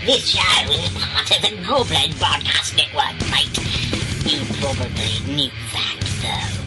This show is part of the Goblin Broadcast Network, mate. You probably knew that, though.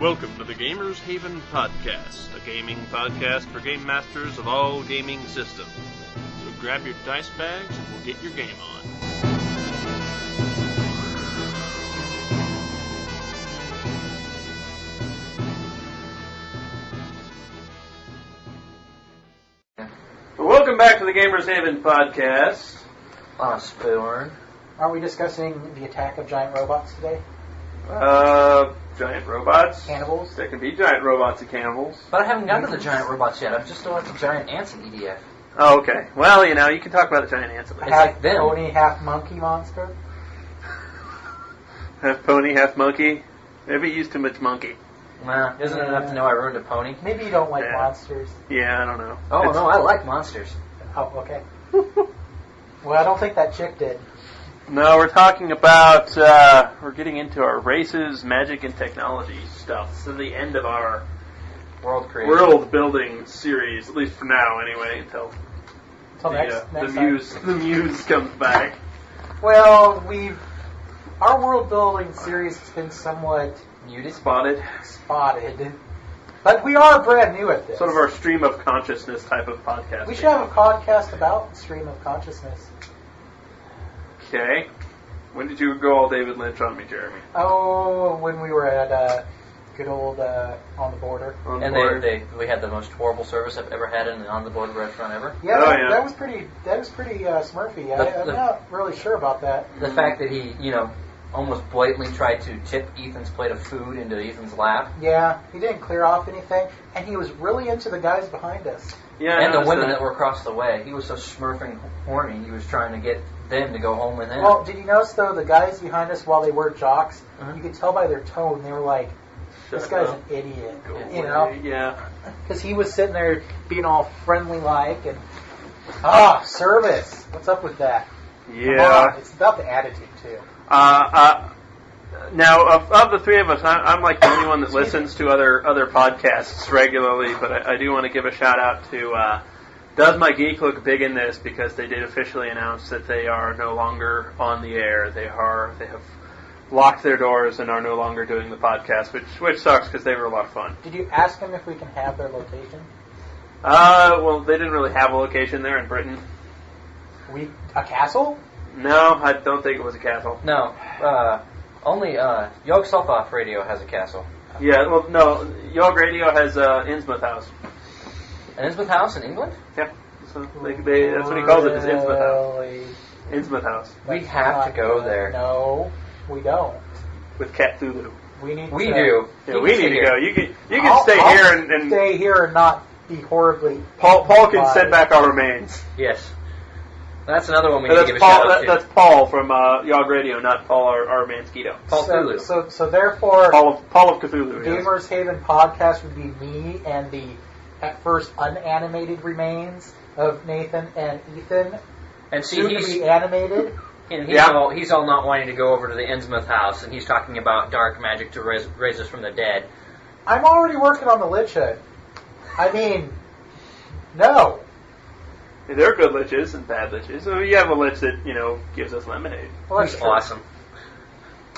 Welcome to the Gamers Haven Podcast, a gaming podcast for game masters of all gaming systems. So grab your dice bags and we'll get your game on. Welcome back to the Gamers Haven Podcast. Spoon. Aren't we discussing the attack of giant robots today? Giant robots. Cannibals? There can be giant robots and cannibals. But I haven't gotten to the giant robots yet. I'm just still at the giant ants in EDF. Oh, okay. Well, you know, you can talk about the giant ants a bit. Half pony, half monkey monster? Half pony, half monkey. Maybe you used too much monkey. Nah, isn't it enough to know I ruined a pony? Maybe you don't like monsters. Yeah, I don't know. Oh, no, I like monsters. Oh, okay. Well, I don't think that chick did. No, we're talking about, we're getting into our races, magic, and technology stuff. So the end of our world building series, at least for now, anyway, until the muse comes back. Well, our world building series has been somewhat spotted, but we are brand new at this. Sort of our stream of consciousness type of podcast. We should have a podcast about stream of consciousness. Okay. When did you go all David Lynch on me, Jeremy? Oh, when we were at good old On the Border. We had the most horrible service I've ever had in an On the Border restaurant ever. Yeah, that was pretty Smurfy. I'm not really sure about that. The fact that he, almost blatantly tried to tip Ethan's plate of food into Ethan's lap. Yeah, he didn't clear off anything, and he was really into the guys behind us. Yeah, And the women that were across the way. He was so smurfing horny, he was trying to get them to go home with him. Well, did you notice, though, the guys behind us, while they were jocks, you could tell by their tone, they were like, this guy's an idiot, you know? Yeah. Because he was sitting there being all friendly-like, and, service. What's up with that? Yeah. It's about the attitude, too. Now, of the three of us, I'm like the only one that listens to other podcasts regularly, but I do want to give a shout-out to Does My Geek Look Big in This, because they did officially announce that they are no longer on the air. They have locked their doors and are no longer doing the podcast, which sucks because they were a lot of fun. Did you ask them if we can have their location? Well, they didn't really have a location there in Britain. A castle? No, I don't think it was a castle. No, only Yog Sothoth Radio has a castle. Yeah, well, no, Yog Radio has Innsmouth House. An Innsmouth House in England? Yeah, so that's what he calls it, is Innsmouth House. Innsmouth House. We have to go there. No, we don't. With Cthulhu. We do. Yeah, we need to go. You can stay I'll here and stay here and not be horribly. Paul can send back our remains. Yes. That's another one we need to give a shout out to. That's Paul from Yog Radio, not Paul our Mansquito. Paul Cthulhu. So therefore, Paul of Cthulhu. Gamers Haven podcast would be me and the at first unanimated remains of Nathan and Ethan. And see, soon to be animated. And he's all not wanting to go over to the Innsmouth house, and he's talking about dark magic to raise us from the dead. I'm already working on the Lich Hood. I mean, no. There are good liches and bad liches. So you have a lich that, gives us lemonade. Well, He's awesome.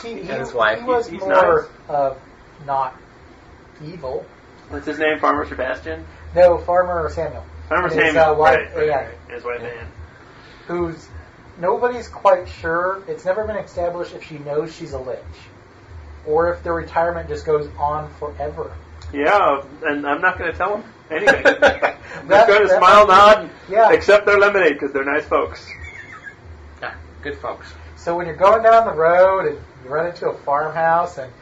He and his wife. was he's more nice. Not evil. What's his name? Farmer Sebastian? No, Farmer Samuel. Farmer His, Samuel. wife, Right. Anne. His wife Anne. Who's nobody's quite sure. It's never been established if she knows she's a lich, or if the retirement just goes on forever. Yeah, and I'm not going to tell him anything. I'm just going to smile, nod, and accept their lemonade because they're nice folks. Yeah, good folks. So when you're going down the road and you run into a farmhouse and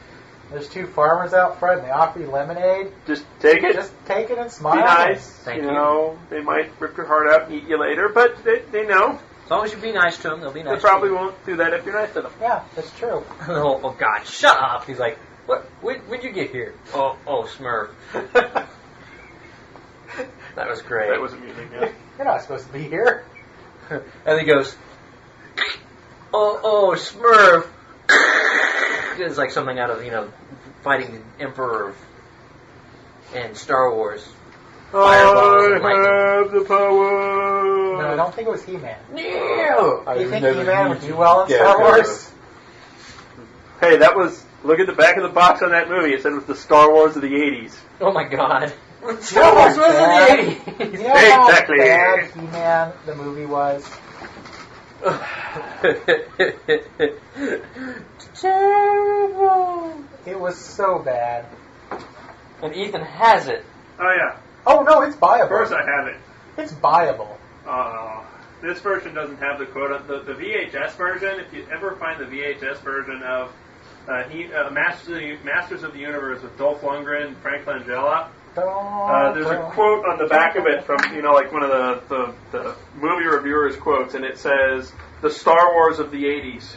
there's two farmers out front and they offer you lemonade, just take it. Just take it and smile. Be nice. Thank you. They might rip your heart out and eat you later, but they know. As long as you be nice to them, they'll be nice. They probably won't do that if you're nice to them. Yeah, that's true. Oh God, shut up! He's like, what? When'd you get here? Oh, Smurf. That was great. That was amusing. Yeah. You're not supposed to be here. And he goes, oh, Smurf. It's like something out of, fighting the Emperor in Star Wars. Fireballs and lightning. I have the power. No, I don't think it was He-Man. No. Do you think He-Man would do well in Star Wars? Hey, look at the back of the box on that movie. It said it was the Star Wars of the 80s. Oh my God. Star Wars was in the 80s. You know how Exactly. bad He-Man the movie was? Terrible. It was so bad. And Ethan has it. Oh, yeah. Oh, no, it's buyable. Of course I have it. It's buyable. This version doesn't have the quote. The VHS version, if you ever find the VHS version of Masters of the Universe with Dolph Lundgren and Frank Langella, there's a quote on the back of it from, like one of the movie reviewers' quotes, and it says, "The Star Wars of the 80s."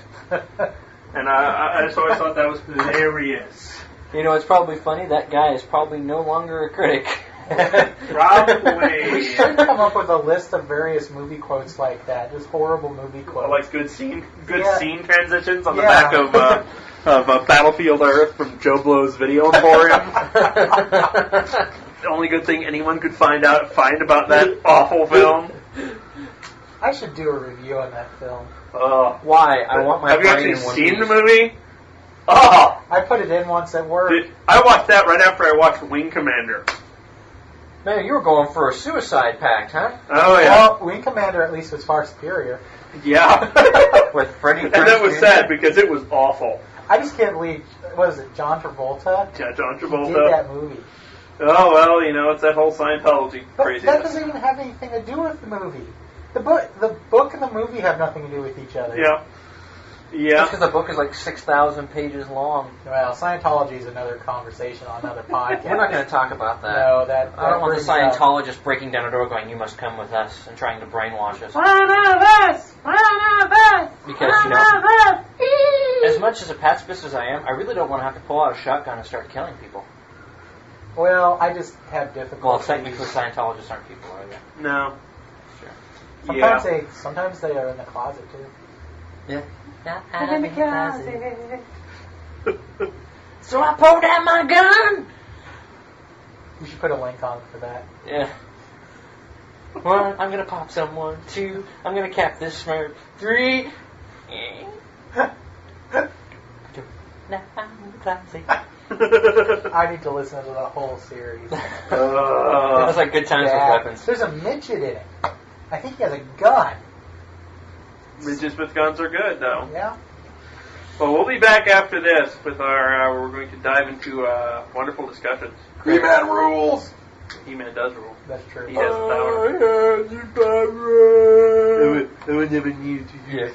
And I just always thought that was hilarious. It's probably funny. That guy is probably no longer a critic. Probably. We should come up with a list of various movie quotes like that. Just horrible movie quotes. Like good scene transitions on the back of Battlefield Earth from Joe Blow's Video Emporium. The only good thing anyone could find about that awful film. I should do a review on that film. Why? I want my. Have you actually seen the movie? I put it in once at work. I watched that right after I watched Wing Commander. Man, you were going for a suicide pact, huh? Oh, yeah. Well, Wing Commander at least was far superior. Yeah. With Freddie And that was sad because it was awful. I just can't believe, what is it, John Travolta? Yeah, John He Travolta. did that movie. Oh, well, it's that whole Scientology But craziness. that doesn't even have anything to do with the movie. The book and the movie have nothing to do with each other. Yeah. Yeah. Because the book is like 6,000 pages long. Well, Scientology is another conversation on another podcast. We're not going to talk about that. No, that I don't want the brings up- Scientologist breaking down a door going, "You must come with us," and trying to brainwash us. One of us! One of us! Because, one you know, of us! as much as a pacifist as I am, I really don't want to have to pull out a shotgun and start killing people. Well, I just have difficulty. Well, technically, Scientologists aren't people, are they? No. Sometimes they are in the closet too. Yeah. I'm in the closet. So I pulled out my gun. You should put a link on for that. Yeah. 1, I'm gonna pop someone. 2, I'm gonna cap this smirk. 3. Now I'm classy. I need to listen to the whole series. That's like Good Times with Weapons. There's a midget in it. I think he has a gun. Midgets with guns are good, though. Yeah. Well, we'll be back after this with our. We're going to dive into wonderful discussions. He-Man rules. He-Man does rule. That's true. He has power. Yeah.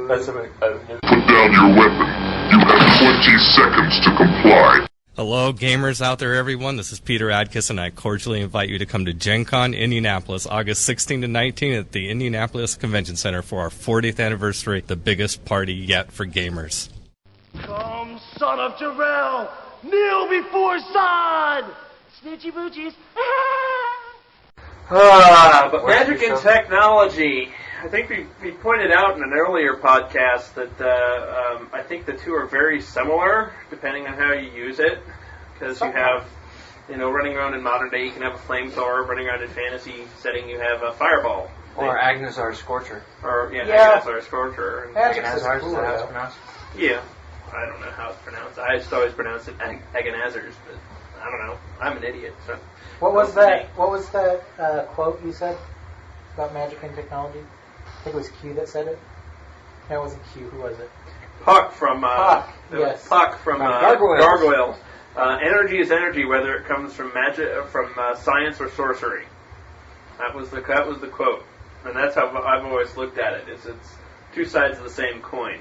That's something. Put down your weapon. You have 20 seconds to comply. Hello, gamers out there, everyone. This is Peter Adkis, and I cordially invite you to come to Gen Con Indianapolis, August 16 to 19 at the Indianapolis Convention Center for our 40th anniversary, the biggest party yet for gamers. Come, son of Jarrell! Kneel before Zod! Snitchy boochies! But magic and technology. I think we pointed out in an earlier podcast that I think the two are very similar depending on how you use it. Because you have, running around in modern day, you can have a flamethrower. Running around in fantasy setting, you have a fireball. Or Agnazar's Scorcher. Or, Agnazar's Scorcher. Magic's is Agnazar's, cool, is that how it's though. pronounced? Yeah. I don't know how it's pronounced. I just always pronounce it Agnazar's, but I don't know. I'm an idiot. So. What was that? What was that quote you said about magic and technology? I think it was Q that said it. No, it wasn't Q. Who was it? Puck from Puck. Yes. Puck from Gargoyles. Gargoyles. Energy is energy, whether it comes from magic, from science or sorcery. That was the quote, and that's how I've always looked at it. It's two sides of the same coin.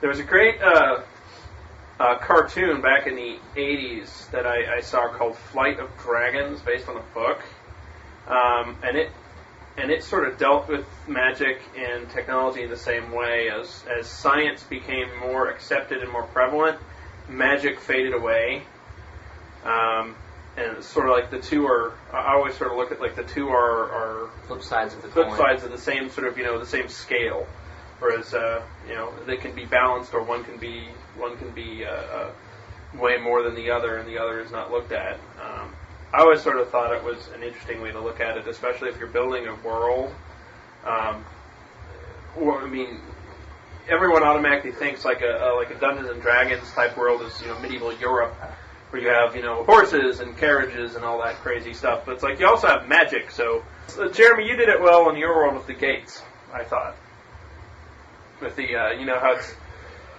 There was a great cartoon back in the 80s that I saw called Flight of Dragons, based on a book, and it sort of dealt with magic and technology in the same way. As science became more accepted and more prevalent, magic faded away, and it's sort of like the two are. I always sort of look at like the two are Flip sides of the flip coin. sides of the same sort of the same scale. Whereas they can be balanced, or one can be way more than the other, and the other is not looked at. I always sort of thought it was an interesting way to look at it, especially if you're building a world. Everyone automatically thinks like a Dungeons and Dragons type world is medieval Europe, where you have horses and carriages and all that crazy stuff. But it's like you also have magic. So Jeremy, you did it well in your world with the gates, I thought. With the how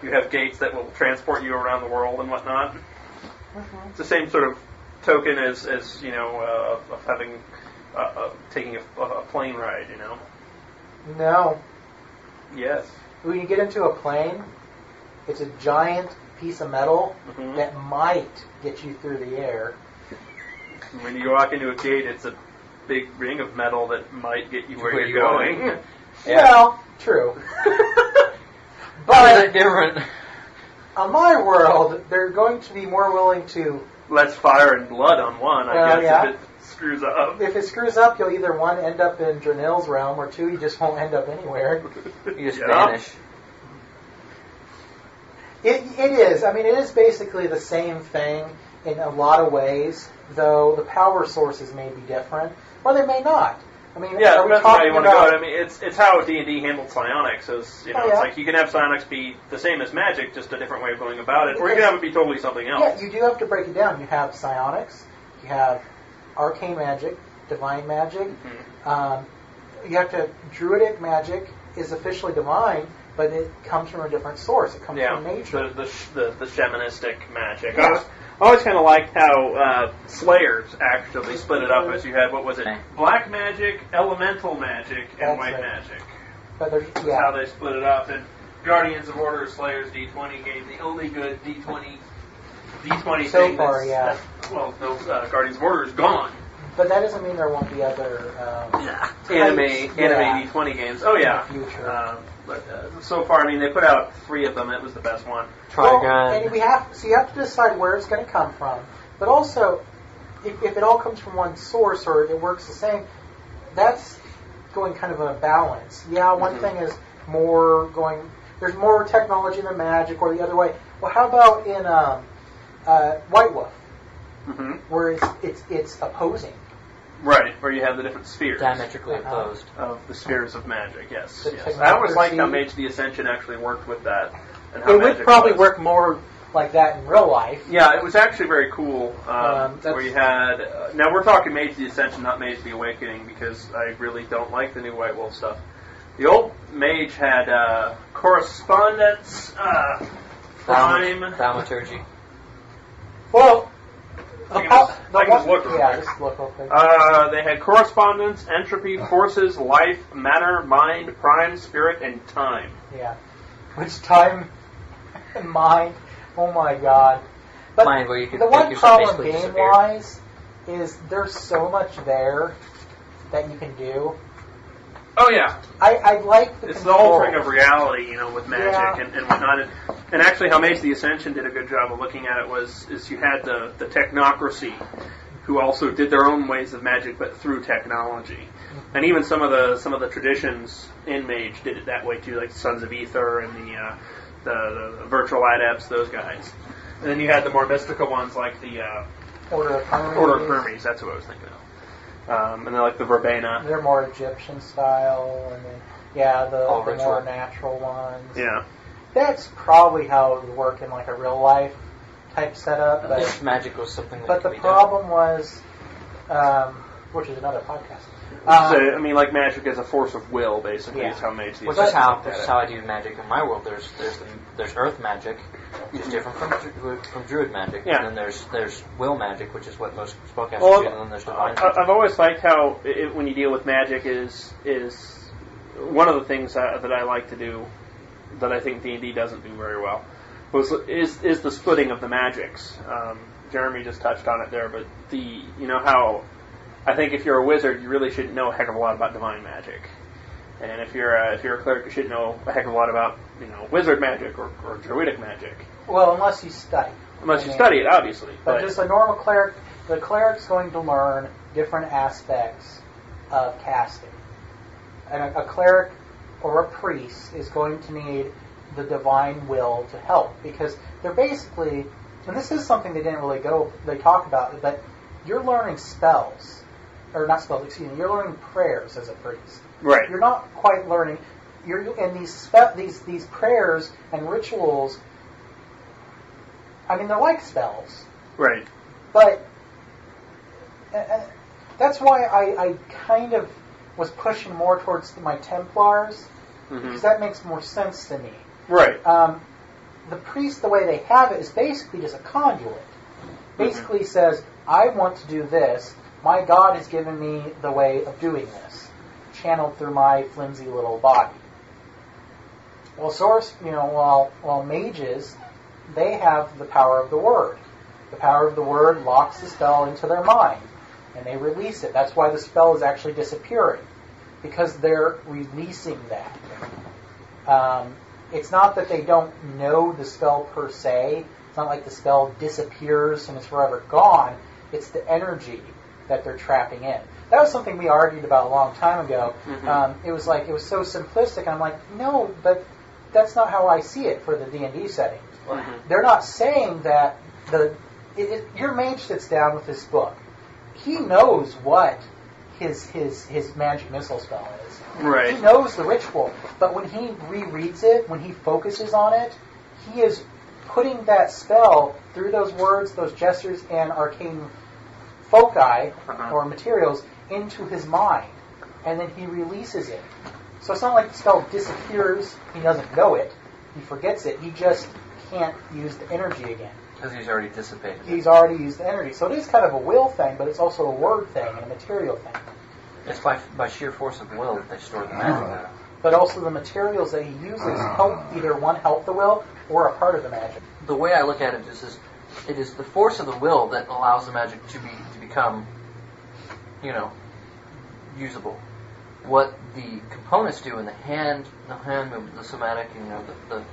you have gates that will transport you around the world and whatnot. Mm-hmm. It's the same sort of token as of having taking a plane ride. No. Yes. When you get into a plane, it's a giant piece of metal Mhm. that might get you through the air. When you walk into a gate, it's a big ring of metal that might get you where Where you're you're going. going. Yeah. Well, true. How is But it different? on my world, they're going to be more willing to. Less fire and blood on one, I Well, guess, yeah. if it screws up. If it screws up, you'll either one end up in Dranil's realm, or two, you just won't end up anywhere. You just Yeah. vanish. It is. I mean, it is basically the same thing in a lot of ways, though the power sources may be different, or they may not. I mean, Yeah, are we that's how talking you want to go. about? I mean, it's how D&D handled psionics. It's Oh, yeah. it's like you can have psionics be the same as magic, just a different way of going about it, or you can have it be totally something else. Yeah, you do have to break it down. You have psionics, you have arcane magic, divine magic. Mhm. You have to druidic magic is officially divine, but it comes from a different source. It comes Yeah, from nature. the shamanistic magic. Yeah. I always kind of liked how Slayers actually split it up as you had, what was it, black magic, elemental magic, and That's white right. magic. But there's That's how yeah, they split it up. And Guardians of Order Slayers D20 game, the only good D20 So thing. far, yeah. Well, no, Guardians of Order is gone. But that doesn't mean there won't be other Anime D20 games. Oh yeah. in the future. But so far, I mean, they put out 3 of them. It was the best one. Trigon. And you have to decide where it's going to come from. But also, if it all comes from one source or it works the same, that's going kind of a balance. Yeah, one thing is more going. There's more technology than magic, or the other way. Well, how about in White Wolf, where it's opposing? Right, where you have the different spheres. Diametrically opposed. Of the spheres of magic, yes. The yes. I always liked how technocracy. Mage the Ascension actually worked with that. And how It would magic probably was. work more like that in real life. Yeah, it was actually very cool. That's- Where you had now we're talking Mage the Ascension, not Mage the Awakening, because I really don't like the new White Wolf stuff. The old Mage had correspondence, prime. Thaumaturgy. Well, I can just look real quick. just look real quick. They had correspondence, entropy, forces, life, matter, mind, prime, spirit, and time. Yeah. Which time and mind, oh my god. But Mind where you could the make one yourself problem basically disappear. game-wise is there's so much there that you can do. Oh yeah, I like the it's the control. altering of reality, with magic Yeah. and whatnot. And actually, how Mage the Ascension did a good job of looking at it is you had the technocracy, who also did their own ways of magic, but through technology. And even some of the traditions in Mage did it that way too, like the Sons of Ether and the virtual adepts, those guys. And then you had the more mystical ones like the Order of Hermes. Order of Hermes. That's what I was thinking of. And then like the Verbena. They're more Egyptian style, and then the more ritual. natural ones. Yeah. That's probably how it would work in like a real life type setup. But If magic was something that But could the be problem was, which is another podcast. So, I mean, like magic as a force of will, basically, Yeah. is how Mage the Which Ascension is looked at it. how I do magic in my world. There's earth magic, which is different from druid magic. Yeah. And then there's will magic, which is what most spellcasters Well, do. And then there's divine magic. I've always liked how when you deal with magic is one of the things that I like to do that I think D&D doesn't do very well is the splitting of the magics. Jeremy just touched on it there, but how I think if you're a wizard, you really should know a heck of a lot about divine magic, and if you're a cleric, you should know a heck of a lot about wizard magic or druidic magic. Well, unless you study. Unless you study it, obviously. But just a normal cleric, the cleric's going to learn different aspects of casting. And a cleric or a priest is going to need the divine will to help, because they're basically, and this is something they talk about, but you're learning spells. Or not spells, excuse me. You're learning prayers as a priest. Right. You're not quite learning. And these prayers and rituals. I mean, they're like spells, Right. but that's why I kind of was pushing more towards my Templars, because that makes more sense to me. Right. The priest, the way they have it, is basically just a conduit. Basically says, I want to do this. My God has given me the way of doing this, channeled through my flimsy little body. Well, while mages, they have the power of the word. The power of the word locks the spell into their mind, and they release it. That's why the spell is actually disappearing, because they're releasing that. It's not that they don't know the spell per se. It's not like the spell disappears and it's forever gone. It's the energy that they're trapping in. That was something we argued about a long time ago. It was so simplistic, and I'm like, no, but that's not how I see it for the D&D setting. They're not saying that your mage sits down with this book. He knows what his magic missile spell is. Right. He knows the ritual, but when he rereads it, when he focuses on it, he is putting that spell through those words, those gestures, and arcane foci or materials into his mind, and then he releases it. So it's not like the spell disappears, he doesn't know it, he forgets it, he just can't use the energy again. Because he's already dissipated. He's already used the energy. So it is kind of a will thing, but it's also a word thing and a material thing. It's by sheer force of will that they store the magic. but also the materials that he uses help help the will or a part of the magic. The way I look at it is it is the force of the will that allows the magic to become, usable. What the components do in the hand movement, the somatic, the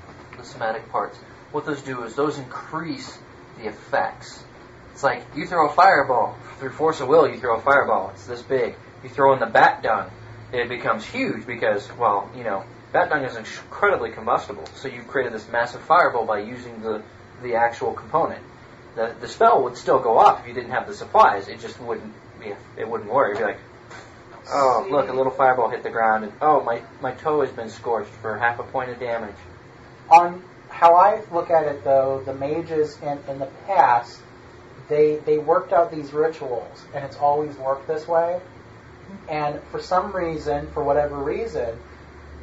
somatic parts, what those do is those increase the effects. It's like you throw a fireball. Through force of will, you throw a fireball. It's this big. You throw in the bat dung. It becomes huge because, bat dung is incredibly combustible. So you created this massive fireball by using the actual component. The spell would still go off if you didn't have the supplies. It just wouldn't work. It'd be like, oh, look, a little fireball hit the ground, and oh, my toe has been scorched for half a point of damage. On how I look at it, though, the mages in the past, they worked out these rituals, and it's always worked this way. And for some reason, for whatever reason,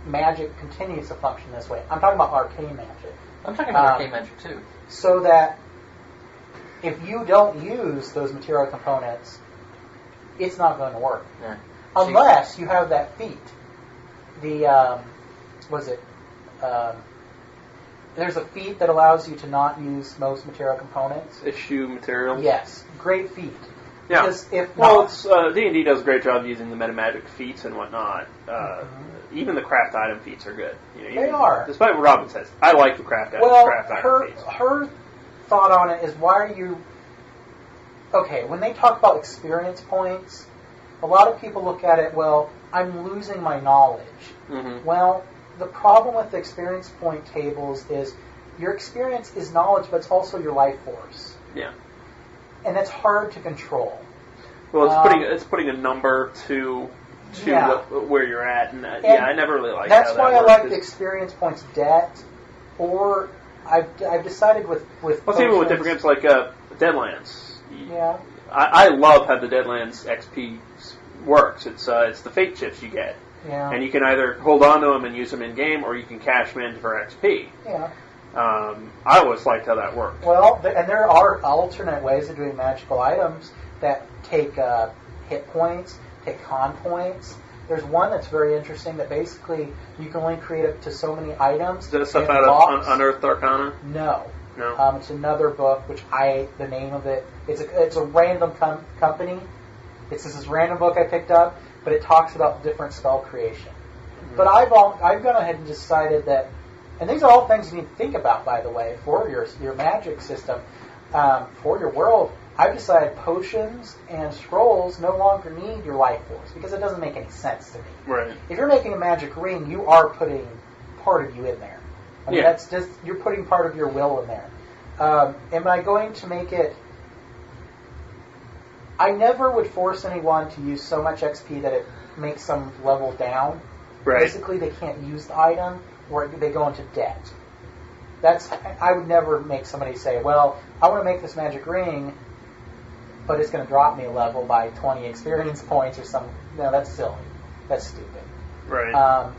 magic continues to function this way. I'm talking about arcane magic. I'm talking about arcane magic, too. So that if you don't use those material components, it's not going to work. Yeah. Unless you have that feat. There's a feat that allows you to not use most material components. Issue materials. Yes, great feat. Yeah. Because if D&D does a great job using the metamagic feats and whatnot. Even the craft item feats are good. They are. Despite what Robin says, I like the craft item feats. Her thought on it is, why are you... Okay, when they talk about experience points, a lot of people look at it, well, I'm losing my knowledge. Mm-hmm. Well, the problem with the experience point tables is your experience is knowledge, but it's also your life force. Yeah. And that's hard to control. Well, it's putting a number to where you're at, and I never really liked that's how that why I worked. like the experience points debt, or I've decided with well, even with different games like Deadlands. Yeah. I love how the Deadlands XP works. It's the fate chips you get. Yeah. And you can either hold on to them and use them in game, or you can cash them in for XP. Yeah. I always liked how that worked. Well, and there are alternate ways of doing magical items that take hit points, take con points. There's one that's very interesting that basically you can only create up to so many items. Is that stuff out of Unearthed Arcana? No. No. It's another book, which the name of it, it's a random company. It's this random book I picked up, but it talks about different spell creation. Mm-hmm. But I've gone ahead and decided that, and these are all things you need to think about, by the way, for your magic system, for your world. I've decided potions and scrolls no longer need your life force, because it doesn't make any sense to me. Right. If you're making a magic ring, you are putting part of you in there. I mean, that's just, you're putting part of your will in there. Am I going to make it... I never would force anyone to use so much XP that it makes some level down. Right. Basically, they can't use the item, or they go into debt. I would never make somebody say, well, I want to make this magic ring, but it's going to drop me a level by 20 experience points or something. No, that's silly. That's stupid. Right.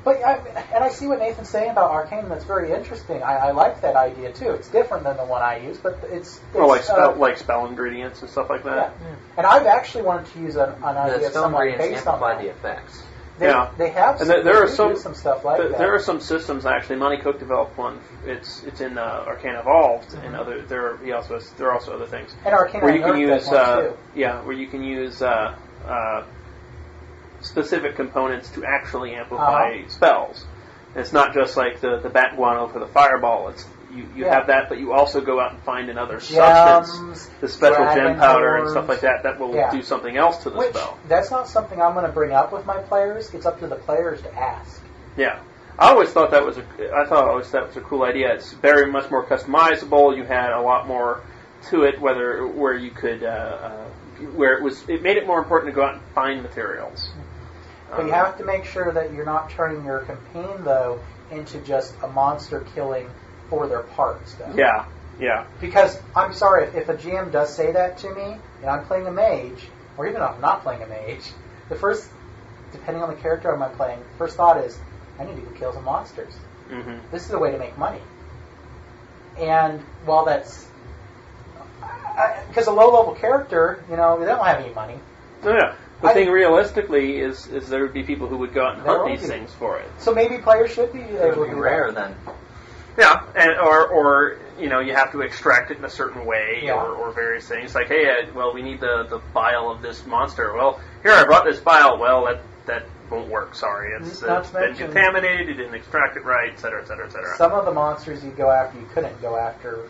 But I see what Nathan's saying about Arcane, and that's very interesting. I like that idea too. It's different than the one I use, but it's like spell ingredients and stuff like that. Yeah. And I've actually wanted to use an idea The spell somewhat ingredients based on amplify that. the effects. They have and there are some stuff like that. There are some systems actually. Monty Cook developed one. It's in Arcane Evolved, and there are also other things. And Arcane where you can use too. where you can use specific components to actually amplify spells. And it's not just like the bat guano for the fireball. It's you have that, but you also go out and find another substance, the special gem powder and stuff like that will do something else to the spell. That's not something I'm going to bring up with my players. It's up to the players to ask. Yeah. I always thought that was a cool idea. It's very much more customizable. You had a lot more to it, where you could it made it more important to go out and find materials. But you have to make sure that you're not turning your campaign, though, into just a monster killing for their parts, though. Yeah, yeah. Because, I'm sorry, if a GM does say that to me, and I'm playing a mage, or even if I'm not playing a mage, depending on the character I'm playing, the first thought is, I need to go kill some monsters. Mm-hmm. This is a way to make money. And while that's... Because a low-level character, they don't have any money. Oh, yeah. The thing realistically is there would be people who would go out and There hunt will these be. things for it. So maybe players should be It able would to be do rare that. then. Yeah, and or you have to extract it in a certain way, Yeah. or various things. Like, hey, we need the bile of this monster. Well, here, I brought this bile. Well, that won't work. Sorry, it's Not to been mention- contaminated. You didn't extract it right, et cetera, et cetera, et cetera. Some of the monsters you go after, you couldn't go after.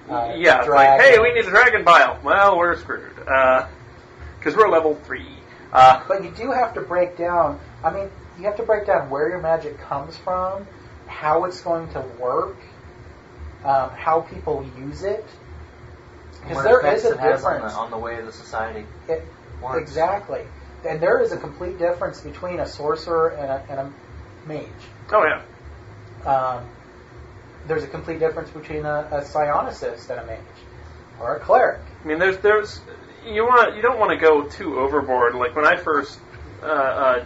Yeah, it's like, hey, we need a dragon bile. Well, we're screwed because we're level 3. But you do have to break down. I mean, you have to break down where your magic comes from, how it's going to work, how people use it. Because What there effects is a it has difference. on the way the society It- works. Exactly. And there is a complete difference between a sorcerer and a mage. Oh yeah. There's a complete difference between a psionicist and a mage, or a cleric. I mean, there's you don't want to go too overboard. Like when I first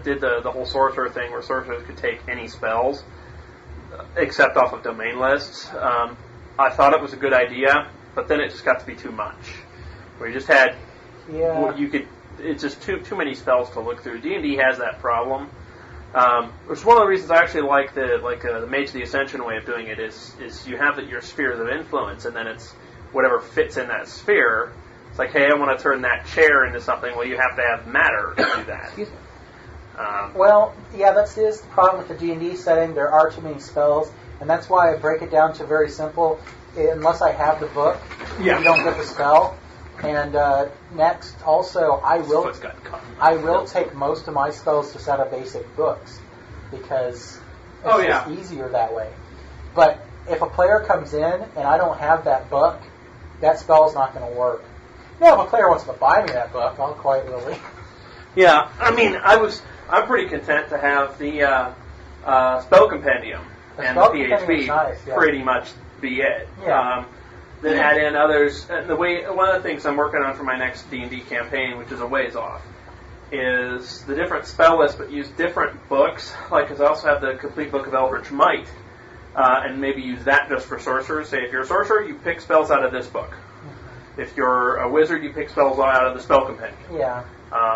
did the whole sorcerer thing, where sorcerers could take any spells except off of domain lists. I thought it was a good idea, but then it just got to be too much. Where you just had it's just too many spells to look through. D&D has that problem. Which is one of the reasons I actually like the Mage of the Ascension way of doing it is you have your spheres of influence, and then it's whatever fits in that sphere. It's like, hey, I want to turn that chair into something. Well, you have to have matter to do that. Excuse me. Well, that is the problem with the D&D setting. There are too many spells, and that's why I break it down to very simple. Unless I have the book, Yeah. you don't get the spell. And next, also, I will take most of my spells just out of basic books because it's just easier that way. But if a player comes in and I don't have that book, that spell's not going to work. Now, if a player wants to buy me that book, I'll quite willing. Yeah, I mean, I'm pretty content to have the spell compendium and the spell compendium PHP is nice, yeah. pretty much be it. Yeah. Then add in others. And one of the things I'm working on for my next D&D campaign, which is a ways off, is the different spell lists, but use different books. Like, because I also have the complete book of Eldritch Might, and maybe use that just for sorcerers. Say, if you're a sorcerer, you pick spells out of this book. If you're a wizard, you pick spells out of the spell compendium. Yeah.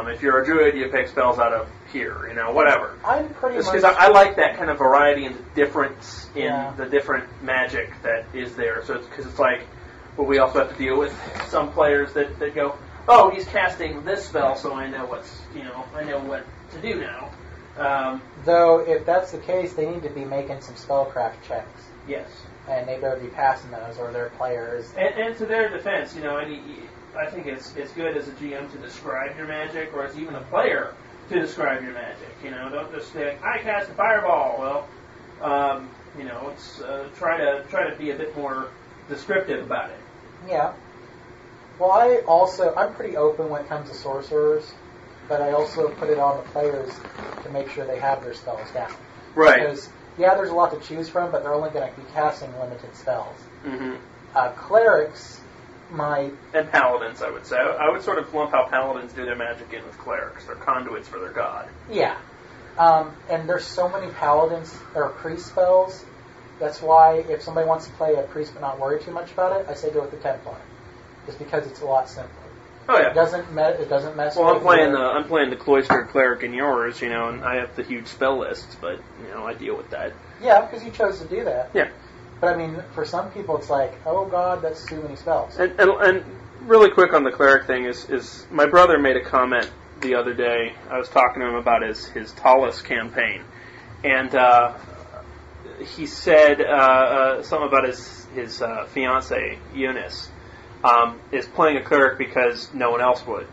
If you're a druid, you pick spells out of here, whatever. I'm pretty Just much... because I like that kind of variety and the difference in Yeah. the different magic that is there. So because it's like, well, we also have to deal with some players that go, oh, he's casting this spell, so I know I know what to do now. Though, if that's the case, they need to be making some spellcraft checks. Yes. And they better be passing those, or their players. And to their defense, I think it's good as a GM to describe your magic, or as even a player to describe your magic. Don't just say, I cast a fireball. Well, it's try to be a bit more descriptive about it. Yeah. Well, I'm pretty open when it comes to sorcerers, but I also put it on the players to make sure they have their spells down. Right. Because, there's a lot to choose from, but they're only going to be casting limited spells. Mm-hmm. Clerics might... And paladins, I would say. I would sort of lump how paladins do their magic in with clerics. They're conduits for their god. Yeah. And there's so many paladins or priest spells. That's why if somebody wants to play a priest but not worry too much about it, I say go with the Templar. Just because it's a lot simpler. Oh yeah. It doesn't mess Well, with I'm playing the cloistered cleric in yours, and I have the huge spell lists, but I deal with that. Yeah, because you chose to do that. Yeah. But I mean, for some people, it's like, oh god, that's too many spells. And really quick on the cleric thing is my brother made a comment the other day. I was talking to him about his Talus campaign, and he said something about his fiancée Eunice is playing a cleric because no one else would.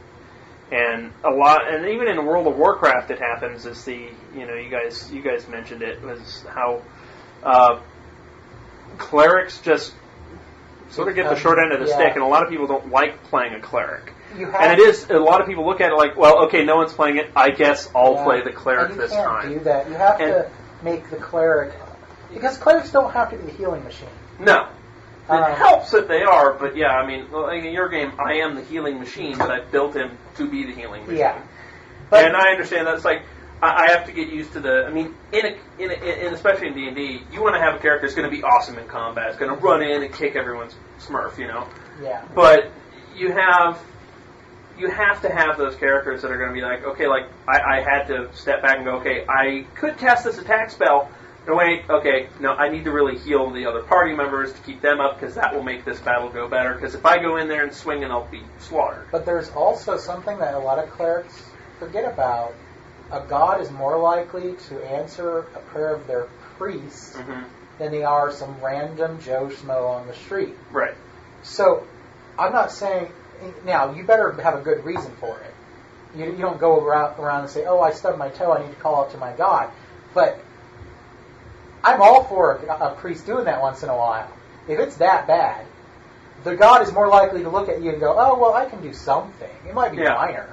And and even in World of Warcraft, it happens. Is you guys mentioned it, was how clerics just sort of get the short end of the stick, and a lot of people don't like playing a cleric. And it is, a lot of people look at it like, well, okay, no one's playing it, I guess I'll play the cleric this time. You can't do that. You have to make the cleric, because clerics don't have to be the healing machine. No. It helps that they are, but yeah, I mean, in your game, I am the healing machine, but I've built him to be the healing machine. Yeah. But, and I understand that's like, I have to get used to the. I mean, especially in D&D, you want to have a character that's going to be awesome in combat. It's going to run in and kick everyone's smurf, Yeah. But you have you have to have those characters that are going to be like, okay, like I had to step back and go, okay, I could cast this attack spell. No, wait, okay, no, I need to really heal the other party members to keep them up because that will make this battle go better. Because if I go in there and swing, and I'll be slaughtered. But there's also something that a lot of clerics forget about. A god is more likely to answer a prayer of their priests than they are some random Joe Schmo on the street. Right. So, I'm not saying... Now, you better have a good reason for it. You don't go around and say, oh, I stubbed my toe, I need to call out to my god. But I'm all for a priest doing that once in a while. If it's that bad, the god is more likely to look at you and go, oh, well, I can do something. It might be minor.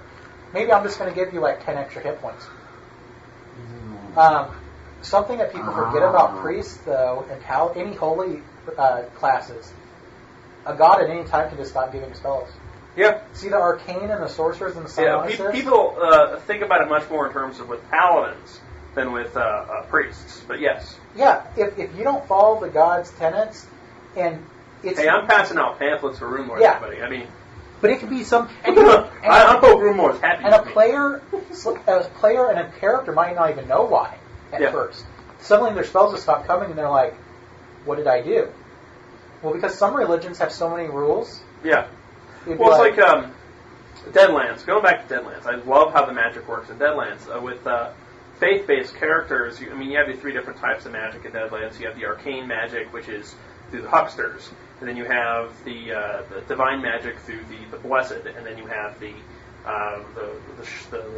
Maybe I'm just going to give you like 10 extra hit points. Something that people forget about priests, though, and how any holy classes, a god at any time can just stop giving spells. Yeah. See the arcane and the sorcerers and the psionists? Yeah, people think about it much more in terms of with paladins than with priests, but yes. Yeah, if you don't follow the god's tenets, and it's... Hey, I'm passing out pamphlets for Room Lords, everybody. I mean... But it could be some... I'm Pope Room Lords, happy and a player and a character might not even know why at first. Suddenly their spells will stop coming, and they're like, what did I do? Well, because some religions have so many rules. Yeah. Well, it's like Deadlands. Going back to Deadlands, I love how the magic works in Deadlands. With faith-based characters, you have the three different types of magic in Deadlands. You have the arcane magic, which is through the hucksters, and then you have the divine magic through the blessed, and then you have the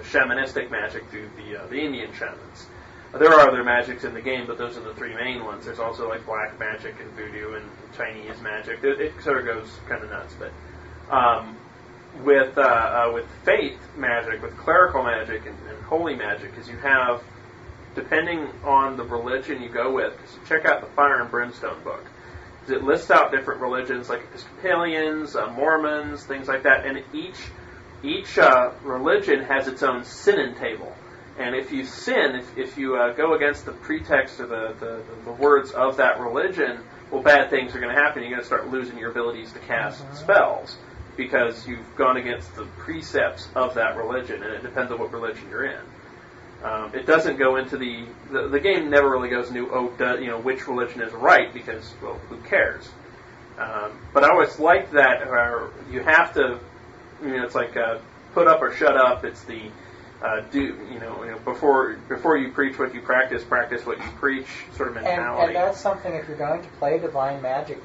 shamanistic magic through the Indian shamans. There are other magics in the game, but those are the three main ones. There's also like black magic and voodoo and Chinese magic. It sort of goes kind of nuts, but with faith magic, with clerical magic and holy magic, is you have, depending on the religion you go with, check out the Fire and Brimstone book. It lists out different religions like Episcopalians, Mormons, things like that, and each religion has its own sinning table. And if you sin, if you go against the pretext or the words of that religion, well, bad things are going to happen. You're going to start losing your abilities to cast spells because you've gone against the precepts of that religion, and it depends on what religion you're in. It doesn't go into the game never really goes into which religion is right because, well, who cares? But I always like that you have to, it's like put up or shut up. It's the before you preach what you practice what you preach sort of mentality. And that's something, if you're going to play divine magic,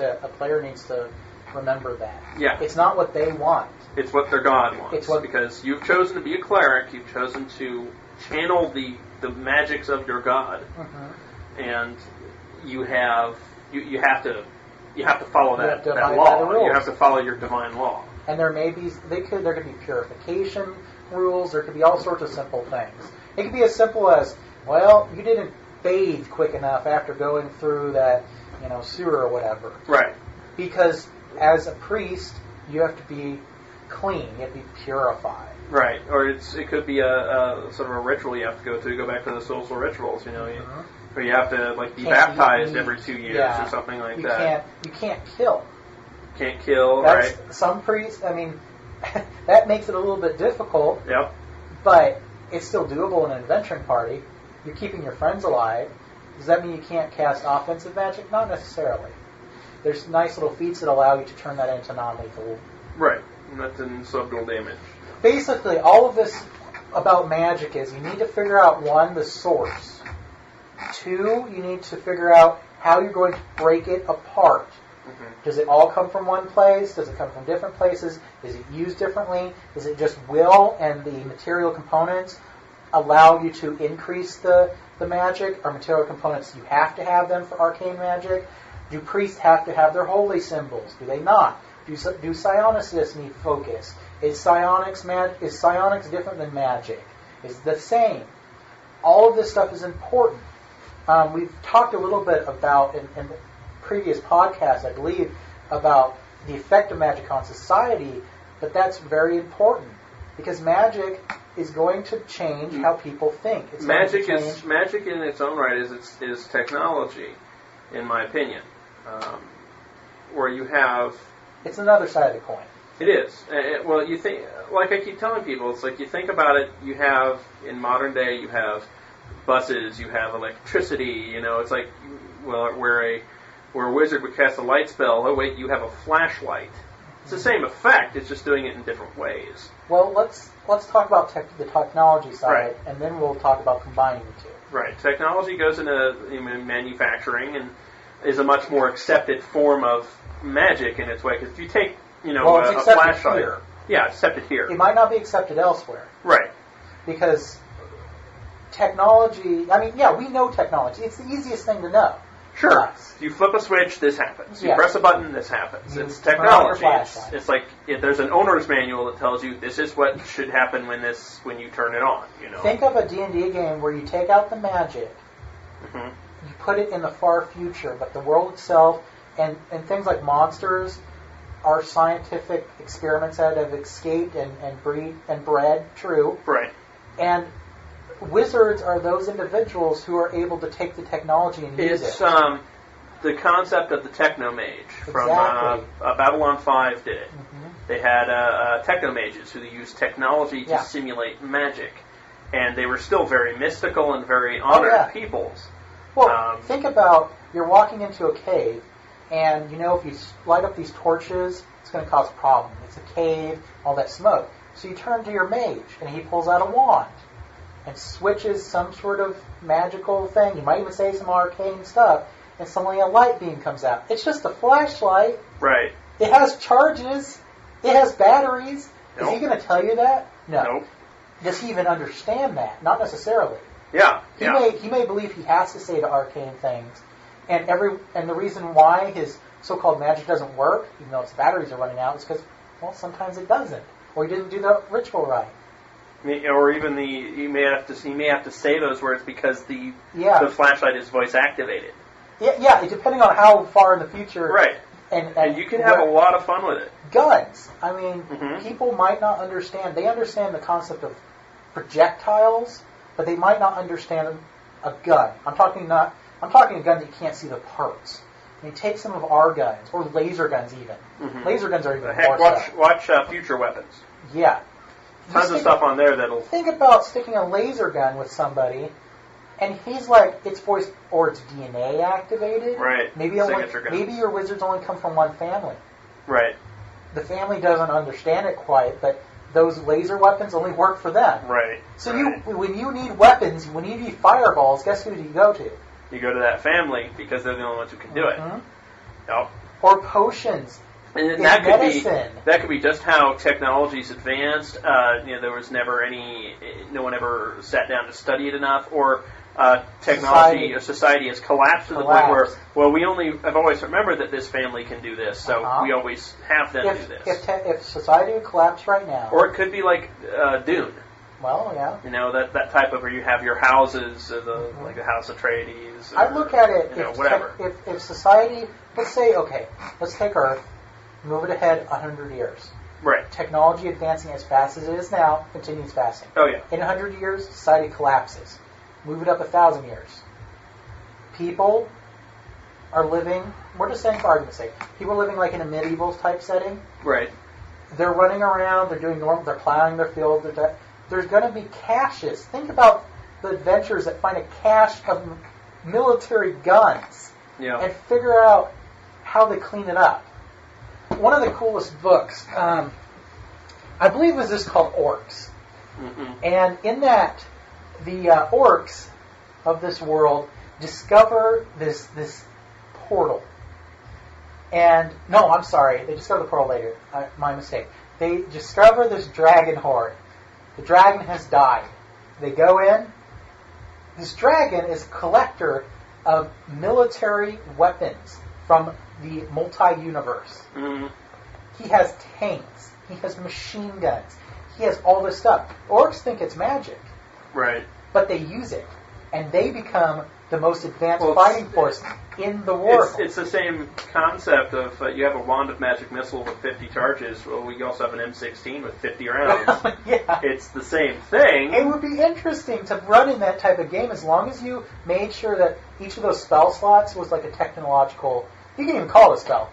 a player needs to remember that. Yeah. It's not what they want. It's what their god wants. Because you've chosen to be a cleric, you've chosen to channel the magics of your god, and you have to follow that law. You have to follow your divine law. And there could be purification rules. There could be all sorts of simple things. It could be as simple as, well, you didn't bathe quick enough after going through that sewer or whatever. Right. Because as a priest, you have to be clean. You have to be purified. Right, or it could be a sort of a ritual you have to go through. Go back to the social rituals, where you have to be baptized every 2 years or something like that. You can't kill. Can't kill, right? Some priests. That makes it a little bit difficult. Yep. But it's still doable in an adventuring party. You're keeping your friends alive. Does that mean you can't cast offensive magic? Not necessarily. There's nice little feats that allow you to turn that into non-lethal. Right. That's in subdual damage. Basically, all of this about magic is you need to figure out, 1, the source. 2, you need to figure out how you're going to break it apart. Does it all come from one place? Does it come from different places? Is it used differently? Is it just will and the material components allow you to increase the magic? Are material components, you have to have them for arcane magic? Do priests have to have their holy symbols? Do they not? Do psionicists need focus? Is psionics different than magic? Is it the same? All of this stuff is important. We've talked a little bit about, in previous podcasts, I believe, about the effect of magic on society, but that's very important because magic is going to change how people think. Magic in its own right is technology, in my opinion, where you have. It's another side of the coin. It is. Well, you think, like I keep telling people, it's like you think about it. You have in modern day, you have buses, you have electricity. You know, it's like where a wizard would cast a light spell. Oh wait, you have a flashlight. It's the same effect. It's just doing it in different ways. Well, let's talk about the technology side, Right. and then we'll talk about combining the two. Right. Technology goes into manufacturing and is a much more accepted form of magic in its way. Because if you take, It's a accepted flashlight, here. yeah, accepted here. It might not be accepted elsewhere Right. because technology. I mean, yeah, we know technology. It's the easiest thing to know. Sure. Yes. If you flip a switch, this happens. You Yes. press a button, this happens. You It's turn on your technology. flashlight. It's like there's an owner's manual that tells you this is what should happen when you turn it on. Think of a D&D game where you take out the magic, hmm you put it in the far future, but the world itself and things like monsters are scientific experiments that have escaped and bred true. Right. And wizards are those individuals who are able to take the technology and use It's it. the concept of the techno mage from Exactly. Babylon 5 did it. Mhm. They had techno mages who used technology to Yeah. simulate magic, and they were still very mystical and very honored yeah. peoples. Well, think about you're walking into a cave, and if you light up these torches, it's going to cause a problem. It's a cave, all that smoke. So you turn to your mage, and he pulls out a wand and switches some sort of magical thing. You might even say some arcane stuff, and suddenly a light beam comes out. It's just a flashlight. Right. It has charges. It has batteries. Nope. Is he going to tell you that? No. Nope. Does he even understand that? Not necessarily. Yeah. He may believe he has to say to arcane things, and the reason why his so-called magic doesn't work, even though its batteries are running out, is because sometimes it doesn't, or he didn't do the ritual right. Or even he may have to say those words because the flashlight is voice activated. Yeah, depending on how far in the future. Right. And you can have a lot of fun with it. Guns. I mean, Mhm. people might not understand. They understand the concept of projectiles, but they might not understand a gun. I'm talking a gun that you can't see the parts. I mean, take some of our guns, or laser guns even. Mhm. Laser guns are even Heck, more so. watch Future Weapons. Yeah. Tons of stuff on there that'll... Think about sticking a laser gun with somebody, and he's like, it's voice or it's DNA activated. Right. Maybe Signature gun. maybe your wizards only come from one family. Right. The family doesn't understand it quite, but those laser weapons only work for them. Right. So right. when you need weapons, when you need fireballs, guess who do you go to? You go to that family because they're the only ones who can do it. Mhm. Yep. Or potions. And that could medicine. be just how technology's advanced. There was never no one ever sat down to study it enough, or society has collapsed to the point where, I've always remembered that this family can do this, so we always have them do this. If society would collapse right now, Or it could be like Dune. well, yeah. That type of where you have your houses, like the House Atreides. Or, I look at it, whatever. If society, let's take Earth, move it ahead 100 years. Right. Technology advancing as fast as it is now continues advancing. Oh, yeah. In 100 years, society collapses. Move it up 1,000 years. People are living, we're just saying for argument's sake, people are living like in a medieval type setting. Right. They're running around, they're doing normal, they're plowing their field. There's going to be caches. Think about the adventurers that find a cache of military guns Yeah. and figure out how they clean it up. One of the coolest books, I believe, was this called Orcs. Mm-mm. And in that, the orcs of this world discover this portal. And, no, I'm sorry, they discover the portal later. My mistake. They discover this dragon horde. The dragon has died. They go in. This dragon is a collector of military weapons from the multi-universe. Mm-hmm. He has tanks. He has machine guns. He has all this stuff. Orcs think it's magic, Right. but they use it, and they become the most advanced Well, fighting force in the world. It's the same concept of you have a wand of magic missile with 50 charges. Well, we also have an M16 with 50 rounds. Yeah. It's the same thing. It would be interesting to run in that type of game as long as you made sure that each of those spell slots was like a technological... You can even call it a spell.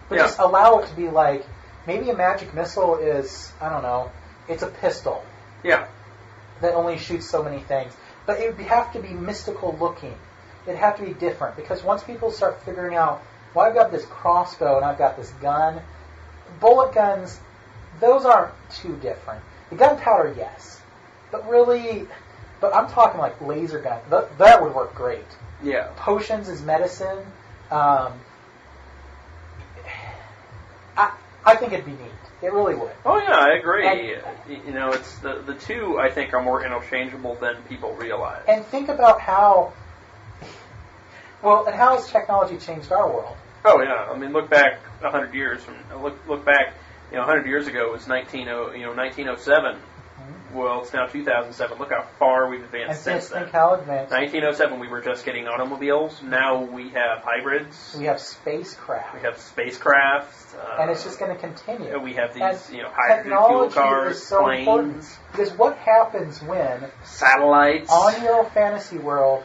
But Yeah. just allow it to be like, maybe a magic missile is, I don't know, it's a pistol Yeah. that only shoots so many things. But it would have to be mystical looking. It'd have to be different, because once people start figuring out, well, I've got this crossbow and I've got this gun, bullet guns, those aren't too different. The gunpowder, yes. But I'm talking like laser gun. That would work great. Yeah. Potions as medicine. I think it'd be neat. It really would. Oh yeah, I agree. It's the two I think are more interchangeable than people realize. And think about how has technology changed our world? Oh yeah, I mean, look back 100 years look back, 100 years ago it was 1907. Well, it's now 2007. Look how far we've advanced since then. Think how advanced. 1907, we were just getting automobiles. Now we have hybrids. We have spacecraft. And it's just going to continue. We have these, hydrogen fuel cars, is so planes. Important because what happens when satellites on your fantasy world,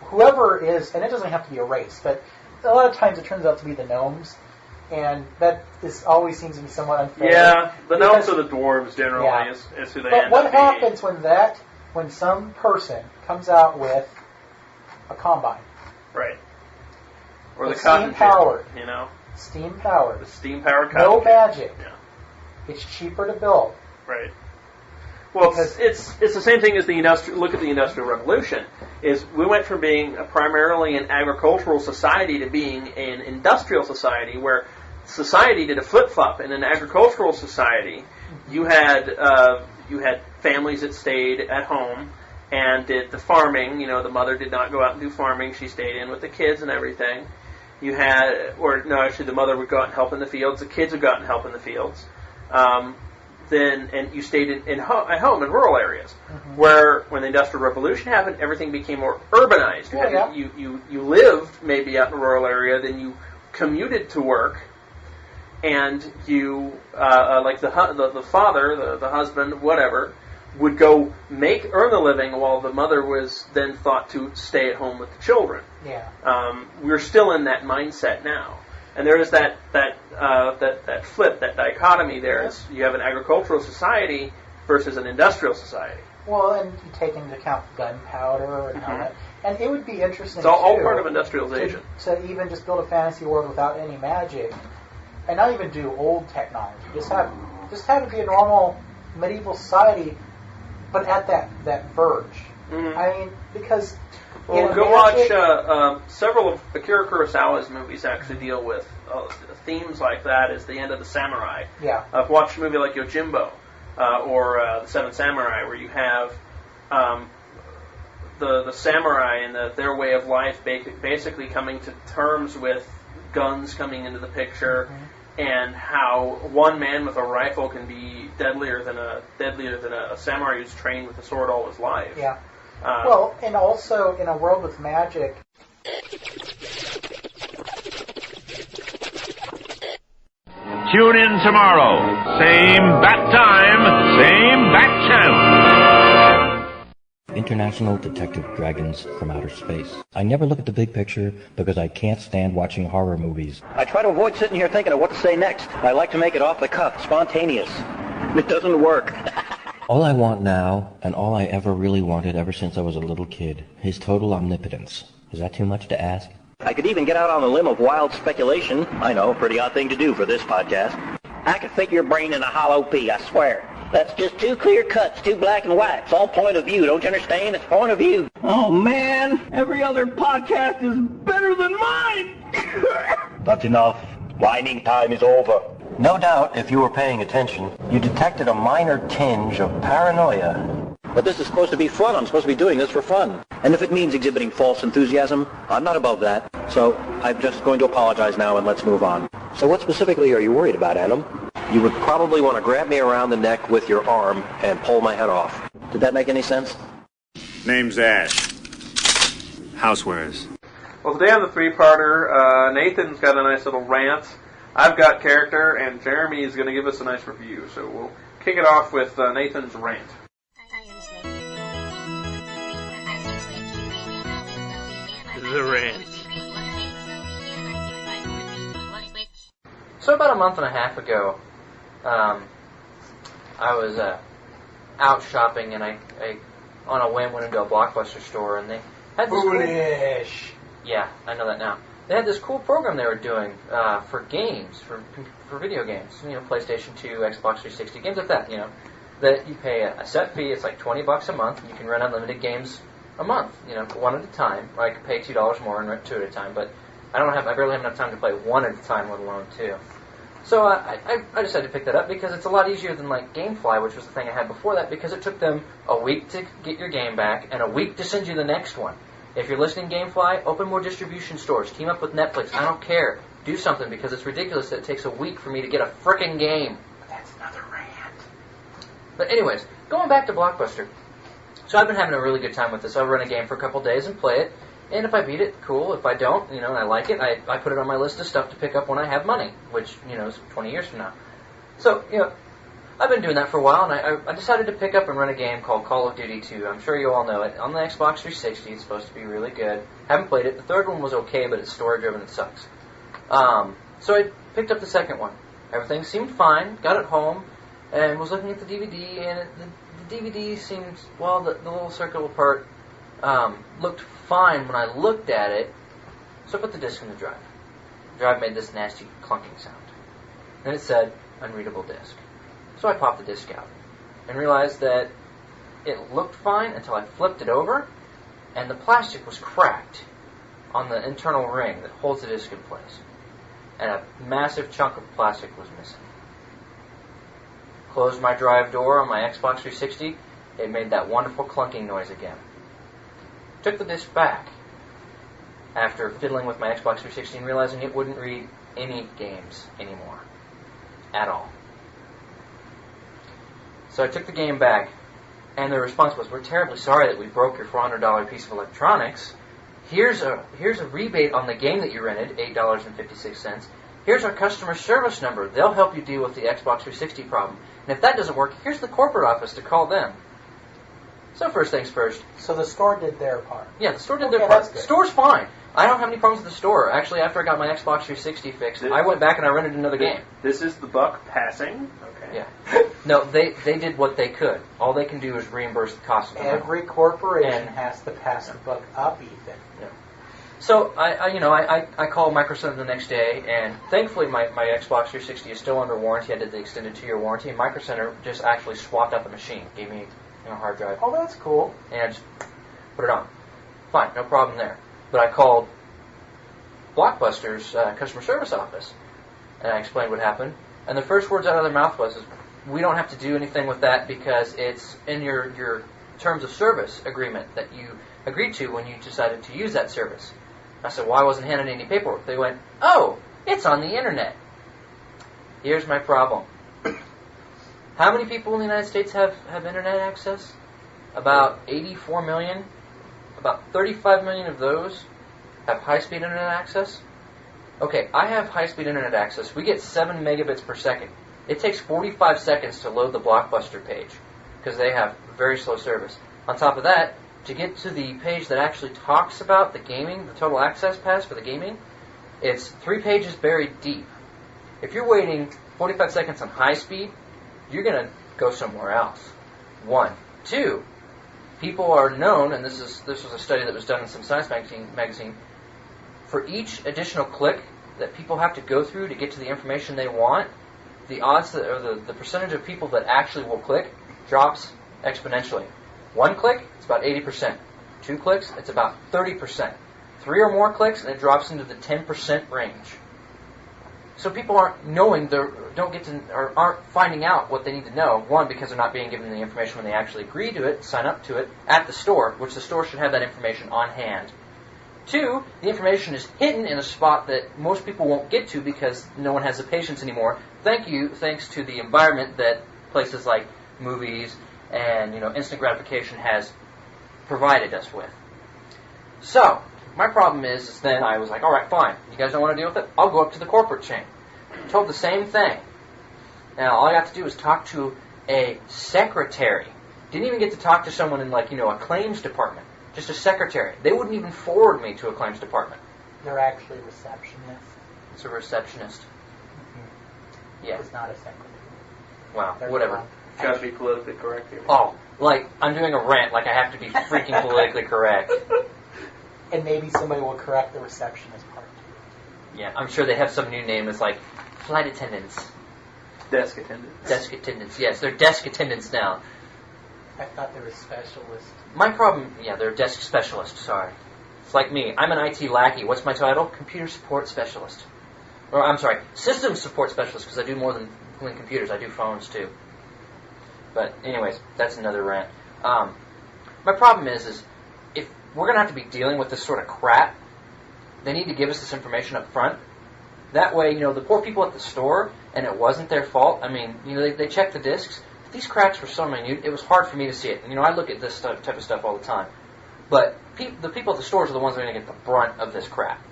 whoever is, and it doesn't have to be a race, but a lot of times it turns out to be the gnomes. And that always seems to be somewhat unfair. Yeah, the gnomes are the dwarves generally, is who they end up being. But what happens when some person comes out with a combine? Right. Or the steam powered. Steam Steam powered. The steam powered cotton. No magic. Yeah. It's cheaper to build. Right. Well, it's the same thing as look at the Industrial Revolution. Is we went from being primarily an agricultural society to being an industrial society, where society did a flip-flop. In an agricultural society, you had families that stayed at home and did the farming. The mother did not go out and do farming; she stayed in with the kids and everything. The mother would go out and help in the fields. The kids would go out and help in the fields. And you stayed at home in rural areas, where when the Industrial Revolution happened, everything became more urbanized. You lived maybe out in a rural area, then you commuted to work, and you like the father, the husband, whatever, would go earn a living, while the mother was then thought to stay at home with the children. Yeah. We're still in that mindset now. And there is that flip, that dichotomy there. Is you have an agricultural society versus an industrial society. Well, and you take into account gunpowder and all that. And it would be interesting, it's all part of industrialization. To even just build a fantasy world without any magic, and not even do old technology. Just have it be a normal medieval society, but at that verge. Mm-hmm. I mean, because... Well, go watch several of Akira Kurosawa's movies actually deal with themes like that as the end of the samurai. Yeah. I've watched a movie like Yojimbo or The Seven Samurai, where you have the samurai and their way of life basically coming to terms with guns coming into the picture, and how one man with a rifle can be deadlier than a samurai who's trained with a sword all his life. Yeah. Well, and also in a world with magic. Tune in tomorrow. Same bat time, same bat channel. International Detective Dragons from Outer Space. I never look at the big picture because I can't stand watching horror movies. I try to avoid sitting here thinking of what to say next. I like to make it off the cuff, spontaneous. It doesn't work. All I want now, and all I ever really wanted ever since I was a little kid, is total omnipotence. Is that too much to ask? I could even get out on a limb of wild speculation. I know, pretty odd thing to do for this podcast. I could fit your brain in a hollow pea, I swear. That's just two clear cuts, two black and white. It's all point of view, don't you understand? It's point of view. Oh, man, every other podcast is better than mine. That's enough. Whining time is over. No doubt, if you were paying attention, you detected a minor tinge of paranoia. But this is supposed to be fun. I'm supposed to be doing this for fun. And if it means exhibiting false enthusiasm, I'm not above that. So I'm just going to apologize now and let's move on. So what specifically are you worried about, Adam? You would probably want to grab me around the neck with your arm and pull my head off. Did that make any sense? Name's Ash. Housewares. Well, today on the three-parter, Nathan's got a nice little rant. I've got character, and Jeremy is going to give us a nice review. So we'll kick it off with Nathan's rant. The rant. So about a month and a half ago, I was out shopping, and I on a whim went into a Blockbuster store, and they had this Foolish. Yeah, I know that now. They had this cool program they were doing for games, for video games. PlayStation 2, Xbox 360, games like that. That you pay a set fee. It's like $20 a month, and you can rent unlimited games a month. One at a time. Or I could pay $2 more and rent two at a time. But I barely have enough time to play one at a time, let alone two. So I decided to pick that up because it's a lot easier than like GameFly, which was the thing I had before that, because it took them a week to get your game back and a week to send you the next one. If you're listening, GameFly, open more distribution stores. Team up with Netflix. I don't care. Do something, because it's ridiculous that it takes a week for me to get a frickin' game. That's another rant. But anyways, going back to Blockbuster. So I've been having a really good time with this. I'll run a game for a couple days and play it. And if I beat it, cool. If I don't, and I like it, I put it on my list of stuff to pick up when I have money, which, is 20 years from now. So, I've been doing that for a while, and I decided to pick up and run a game called Call of Duty 2. I'm sure you all know it. On the Xbox 360, it's supposed to be really good. Haven't played it. The third one was okay, but it's story-driven. It sucks. So I picked up the second one. Everything seemed fine. Got it home, and was looking at the DVD, and the DVD seemed, well, the little circular part looked fine when I looked at it, so I put the disc in the drive. The drive made this nasty clunking sound. And it said, unreadable disc. So I popped the disc out and realized that it looked fine until I flipped it over, and the plastic was cracked on the internal ring that holds the disc in place. And a massive chunk of plastic was missing. Closed my drive door on my Xbox 360, it made that wonderful clunking noise again. Took the disc back after fiddling with my Xbox 360 and realizing it wouldn't read any games anymore. At all. So I took the game back, and the response was, we're terribly sorry that we broke your $400 piece of electronics. Here's a rebate on the game that you rented, $8.56. Here's our customer service number. They'll help you deal with the Xbox 360 problem. And if that doesn't work, here's the corporate office to call them. So first things first. So the store did their part. Yeah, the store did their part. The store's fine. I don't have any problems with the store. Actually, after I got my Xbox 360 fixed, I went back and I rented another game. This is the buck passing? Okay. Yeah. No, they did what they could. All they can do is reimburse the cost of the Every corporation has to pass the buck up, Ethan. Yeah. So I called Micro Center the next day, and thankfully my Xbox 360 is still under warranty. I did the extended 2-year warranty, and Micro Center just actually swapped out the machine, gave me a hard drive. Oh, that's cool. And I just put it on. Fine, no problem there. But I called Blockbuster's customer service office, and I explained what happened. And the first words out of their mouth was, we don't have to do anything with that because it's in your terms of service agreement that you agreed to when you decided to use that service. I said, well, I wasn't handed any paperwork. They went, oh, it's on the internet. Here's my problem. How many people in the United States have internet access? About 84 million. About 35 million of those have high-speed internet access. Okay, I have high-speed internet access. We get 7 megabits per second. It takes 45 seconds to load the Blockbuster page because they have very slow service. On top of that, to get to the page that actually talks about the gaming, the total access pass for the gaming, it's 3 pages buried deep. If you're waiting 45 seconds on high speed, you're going to go somewhere else. 1. 2, people are known, and this was a study that was done in some science magazine, for each additional click that people have to go through to get to the information they want, the odds that, or the percentage of people that actually will click drops exponentially. 1 click, it's about 80%. 2 clicks, it's about 30%. 3 or more clicks, and it drops into the 10% range. So people aren't knowing, aren't finding out what they need to know. 1, because they're not being given the information when they actually agree to it, sign up to it at the store, which the store should have that information on hand. 2, the information is hidden in a spot that most people won't get to because no one has the patience anymore. Thanks to the environment that places like movies and instant gratification has provided us with. So my problem is then I was like, all right, fine. You guys don't want to deal with it? I'll go up to the corporate chain. Told the same thing. Now all I got to do was talk to a secretary. Didn't even get to talk to someone in a claims department. Just a secretary. They wouldn't even forward me to a claims department. They're actually receptionists. It's a receptionist. Yeah. It's not a second. Wow, They're whatever. gone. Gotta be politically correct here. Oh, like, I'm doing a rant, like I have to be freaking politically correct. And maybe somebody will correct the receptionist part. Yeah, I'm sure they have some new name that's like flight attendants. Desk attendants. Desk attendants, yes, they're desk attendants now. I thought they were specialists. My problem, yeah, they're desk specialists, sorry. It's like me, I'm an IT lackey. What's my title? Computer support specialist. Or, I'm sorry, system support specialist, because I do more than computers, I do phones too. But anyways, that's another rant. My problem is if we're going to have to be dealing with this sort of crap, they need to give us this information up front. That way, the poor people at the store, and it wasn't their fault. I mean, they checked the discs. But these cracks were so minute, it was hard for me to see it. And, I look at this type of stuff all the time. But the people at the stores are the ones that are going to get the brunt of this crap.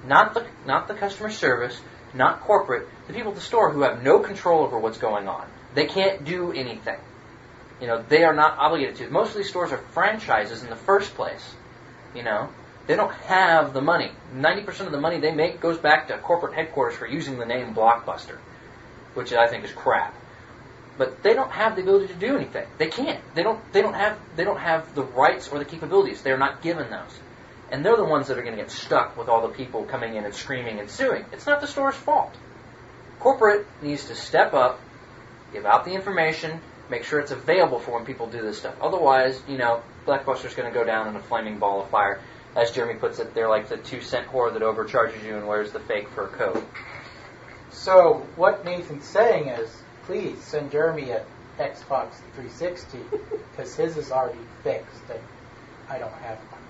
Not the customer service, not corporate. The people at the store who have no control over what's going on. They can't do anything. They are not obligated to. Most of these stores are franchises in the first place. They don't have the money. 90% of the money they make goes back to corporate headquarters for using the name Blockbuster, which I think is crap. But they don't have the ability to do anything. They can't. They don't have the rights or the capabilities. They're not given those. And they're the ones that are going to get stuck with all the people coming in and screaming and suing. It's not the store's fault. Corporate needs to step up, give out the information, make sure it's available for when people do this stuff. Otherwise, Blockbuster's going to go down in a flaming ball of fire. As Jeremy puts it, they're like the 2-cent whore that overcharges you and wears the fake fur coat. So what Nathan's saying is, please send Jeremy an Xbox 360 because his is already fixed and I don't have one.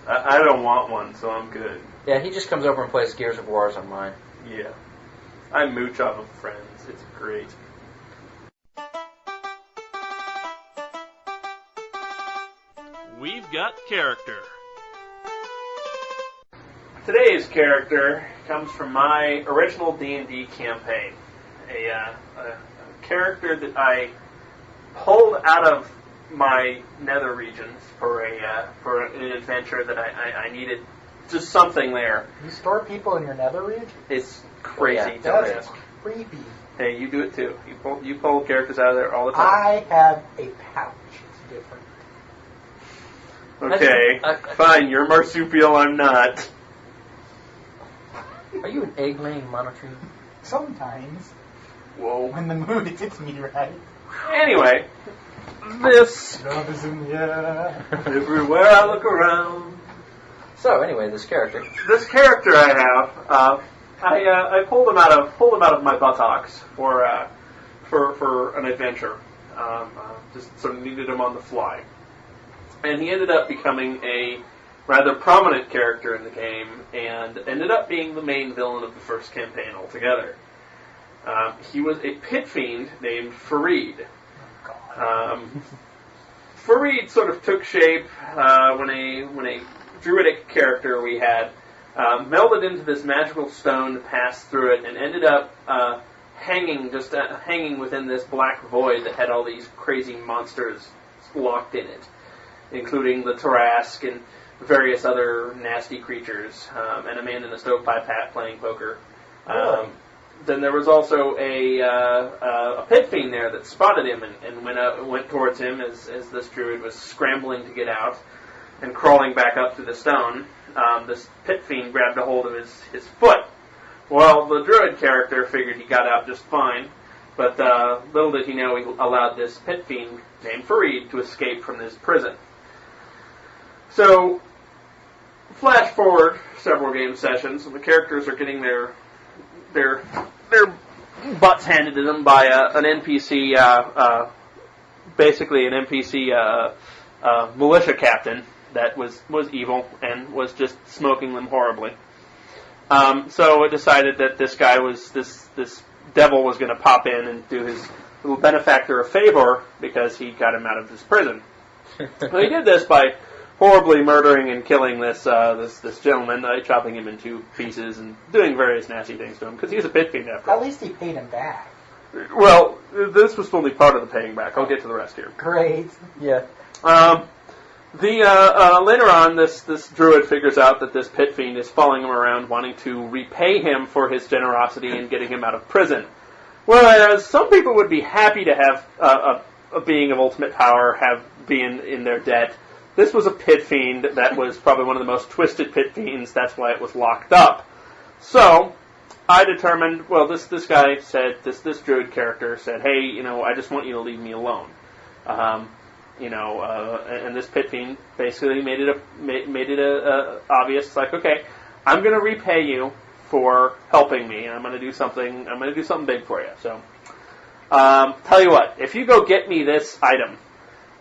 I don't want one, so I'm good. Yeah, he just comes over and plays Gears of War on mine. Yeah. I mooch off of friends. It's great. We've got character. Today's character comes from my original D&D campaign. A character that I pulled out of my nether regions for an adventure that I needed just something there. You store people in your nether region? It's crazy. That's creepy. Hey, you do it too. You pull characters out of there all the time. I have a pouch. It's different. Okay, fine. You're marsupial. I'm not. Are you an egg-laying monotreme? Sometimes. Whoa. When the mood hits me right. Anyway, this love is in the air. Everywhere I look around. So anyway, this character I have, I pulled him out of my buttocks for an adventure. Just sort of needed him on the fly, and he ended up becoming a rather prominent character in the game, and ended up being the main villain of the first campaign altogether. He was a pit fiend named Farid. Farid sort of took shape when a druidic character we had melded into this magical stone, passed through it, and ended up hanging within this black void that had all these crazy monsters locked in it, including the Tarask and various other nasty creatures, and a man in a stovepipe hat playing poker. Then there was also a pit fiend there that spotted him and went towards him as this druid was scrambling to get out and crawling back up through the stone. This pit fiend grabbed a hold of his foot. Well, the druid character figured he got out just fine, but little did he know he allowed this pit fiend named Farid to escape from this prison. So, flash forward several game sessions, and the characters are getting their butts handed to them by an NPC, basically an NPC militia captain that was evil and was just smoking them horribly. So it decided that this devil was going to pop in and do his little benefactor a favor because he got him out of this prison. So he did this by horribly murdering and killing this gentleman, chopping him in 2 pieces and doing various nasty things to him because he's a pit fiend after all. At least he paid him back. Well, this was only part of the paying back. I'll get to the rest here. Great. Yeah. Later on, this druid figures out that this pit fiend is following him around, wanting to repay him for his generosity in getting him out of prison. Whereas some people would be happy to have a being of ultimate power be in their debt. This was a pit fiend that was probably one of the most twisted pit fiends. That's why it was locked up. So I determined, well, this guy said, this druid character said, hey, I just want you to leave me alone. And this pit fiend basically made it obvious. It's like, okay, I'm going to repay you for helping me, and I'm going to do something big for you. So, tell you what, if you go get me this item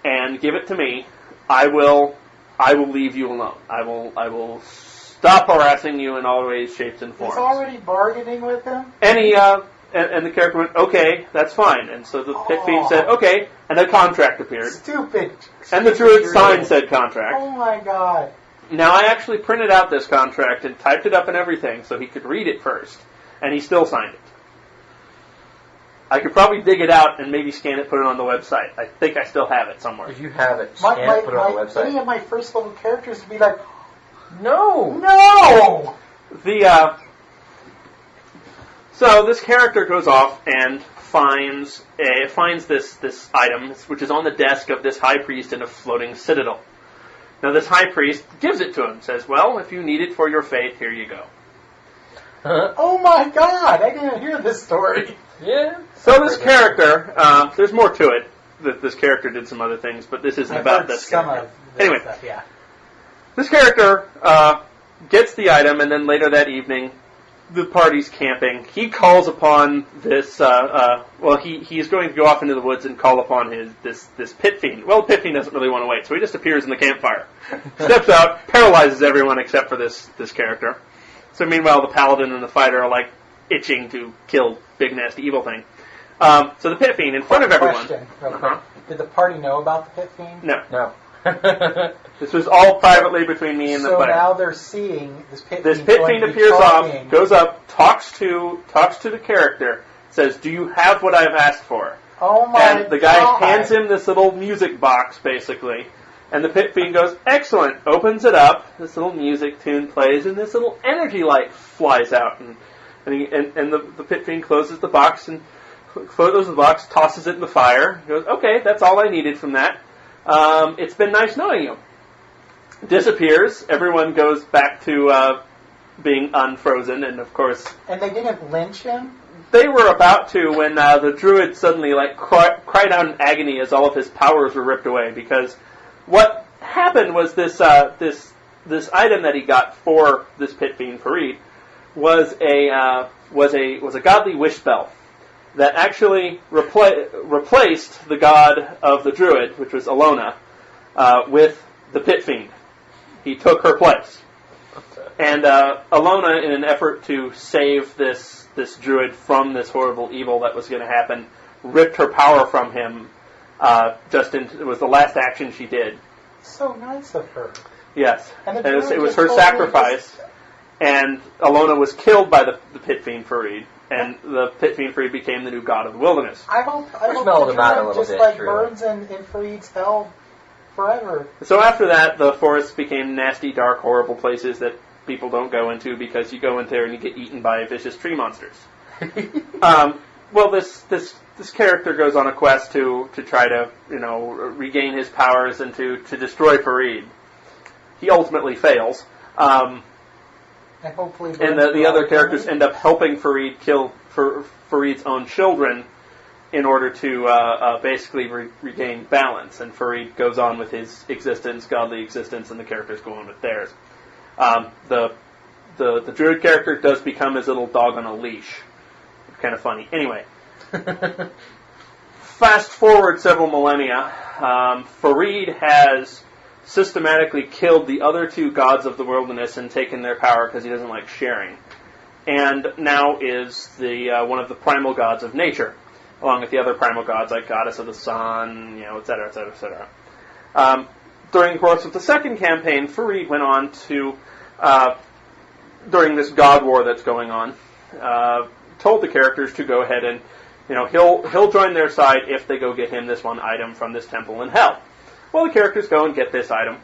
and give it to me, I will leave you alone. I will stop harassing you in all ways, shapes, and forms. He's already bargaining with him? And and the character went, okay, that's fine. And so the pit fiend said, okay, and a contract appeared. Stupid. And the druid signed said contract. Oh my god. Now, I actually printed out this contract and typed it up and everything so he could read it first. And he still signed it. I could probably dig it out and maybe scan it, put it on the website. I think I still have it somewhere. If you have it, scan it, put it on the website. Any of my first level characters would be like, no! No! So this character goes off and finds this item, which is on the desk of this high priest in a floating citadel. Now this high priest gives it to him, says, well, if you need it for your faith, here you go. Oh my god, I didn't hear this story. Yeah. So this character, there's more to it. This character did some other things, but this isn't about this character. Anyway, stuff, yeah. This character gets the item, and then later that evening, the party's camping. He calls upon this. He's going to go off into the woods and call upon this pit fiend. Well, the pit fiend doesn't really want to wait, so he just appears in the campfire, steps out, paralyzes everyone except for this character. So meanwhile, the paladin and the fighter are like itching to kill big nasty evil thing. So the pit fiend in front of everyone. Question, real quick. Did the party know about the pit fiend? No. This was all privately between me and the fighter. So now they're seeing this pit fiend. This pit fiend appears off, goes up, talks to the character, says, "Do you have what I've asked for?" Oh my god! And the guy hands him this little music box, basically. And the pit fiend goes, "Excellent!" Opens it up. This little music tune plays, and this little energy light flies out. And the pit fiend closes the box and tosses it in the fire. He goes, "Okay, that's all I needed from that. It's been nice knowing you." Disappears. Everyone goes back to being unfrozen, and of course... And they didn't lynch him? They were about to when the druid suddenly cried out in agony as all of his powers were ripped away, because what happened was this item that he got for this pit fiend Farid was a godly wish spell that actually replaced the god of the druid, which was Alona, with the pit fiend. He took her place. And Alona, in an effort to save this druid from this horrible evil that was going to happen, ripped her power from him. It was the last action she did. So nice of her. Yes. And it was her sacrifice. And Alona was killed by the pit fiend Farid. And the pit fiend Farid became the new god of the wilderness. I hope mellowed him out a little just bit, like truly. burns in Farid's hell forever. So after that, the forests became nasty, dark, horrible places that people don't go into because you go in there and you get eaten by vicious tree monsters. Well, this character goes on a quest to try to regain his powers and to destroy Farid. He ultimately fails. And hopefully, and the other characters end up helping Farid kill Farid's own children in order to basically regain balance. And Farid goes on with his existence, godly existence, and the characters go on with theirs. The druid character does become his little dog on a leash. Kind of funny. Anyway, fast forward several millennia, Farid has systematically killed the other two gods of the wilderness and taken their power because he doesn't like sharing. And now is one of the primal gods of nature, along with the other primal gods like goddess of the sun, etc., etc., etc. During the course of the second campaign, Farid went on to, during this god war that's going on, told the characters to go ahead and, he'll join their side if they go get him this one item from this temple in hell. Well, the characters go and get this item.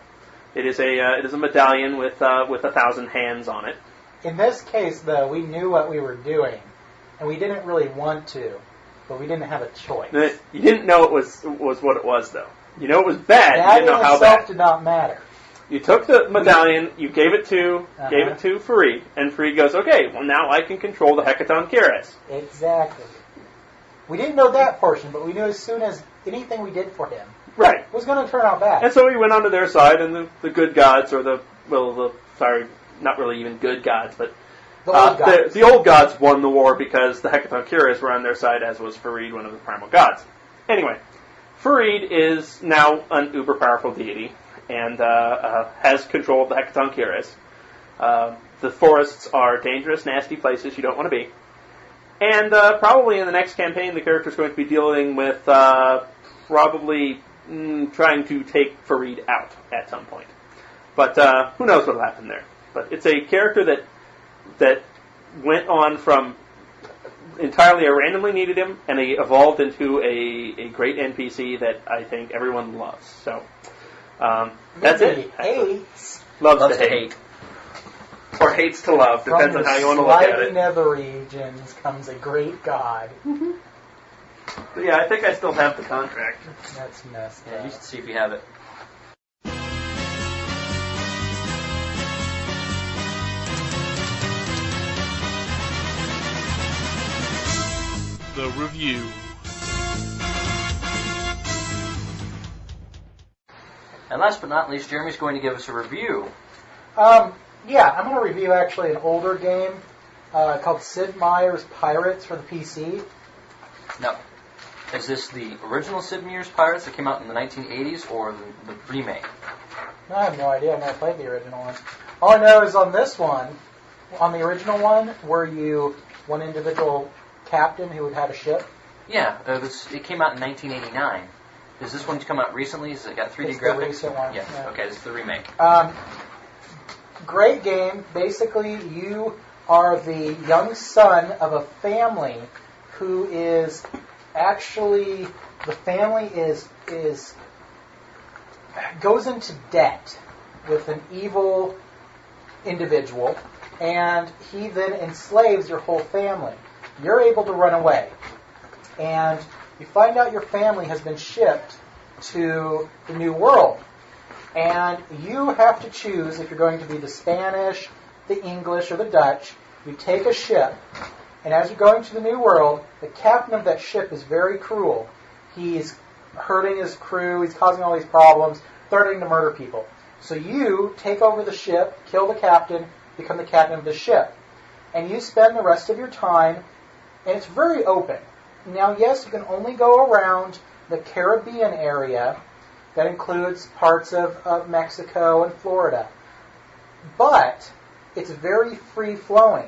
It is a medallion with 1,000 hands on it. In this case, though, we knew what we were doing, and we didn't really want to, but we didn't have a choice. You didn't know it was what it was, though. You know it was bad. That you didn't know in how itself bad. did not matter. You took the medallion, you gave it to Fareed, and Fareed goes, okay, well now I can control the Hecaton Keres. Exactly. We didn't know that portion, but we knew as soon as anything we did for him was going to turn out bad. And so he went onto their side, and the good gods, or not really even good gods, but the old gods won the war because the Hecaton Keres were on their side, as was Fareed, one of the primal gods. Anyway, Fareed is now an uber-powerful deity, and has control of the Hecaton Keres. The forests are dangerous, nasty places you don't want to be. And probably in the next campaign, the character's going to be dealing with probably trying to take Fareed out at some point. But who knows what will happen there. But it's a character that went on from entirely I randomly needed him, and he evolved into a great NPC that I think everyone loves. So that's it. Loves to hate. Or hates to love, depends on how you want to look at it. From the nether regions comes a great god. But yeah, I think I still have the contract. That's messed up. Yeah, you should see if you have it. The review. And last but not least, Jeremy's going to give us a review. Yeah, I'm going to review actually an older game called Sid Meier's Pirates for the PC. No. Is this the original Sid Meier's Pirates that came out in the 1980s, or the remake? I have no idea. I've never played the original one. All I know is on this one, on the original one, were you one individual captain who had a ship? Yeah, it came out in 1989. Does this one come out recently? Has it got 3D It's graphics? the recent one. Yes. Yeah. Okay, this is the remake. Great game. Basically, you are the young son of a family who is actually the family is goes into debt with an evil individual, and he then enslaves your whole family. You're able to run away, and you find out your family has been shipped to the New World. And you have to choose if you're going to be the Spanish, the English, or the Dutch. You take a ship, and as you're going to the New World, the captain of that ship is very cruel. He's hurting his crew, he's causing all these problems, threatening to murder people. So you take over the ship, kill the captain, become the captain of the ship. And you spend the rest of your time, and it's very open. Now, yes, you can only go around the Caribbean area. That includes parts of Mexico and Florida. But it's very free-flowing.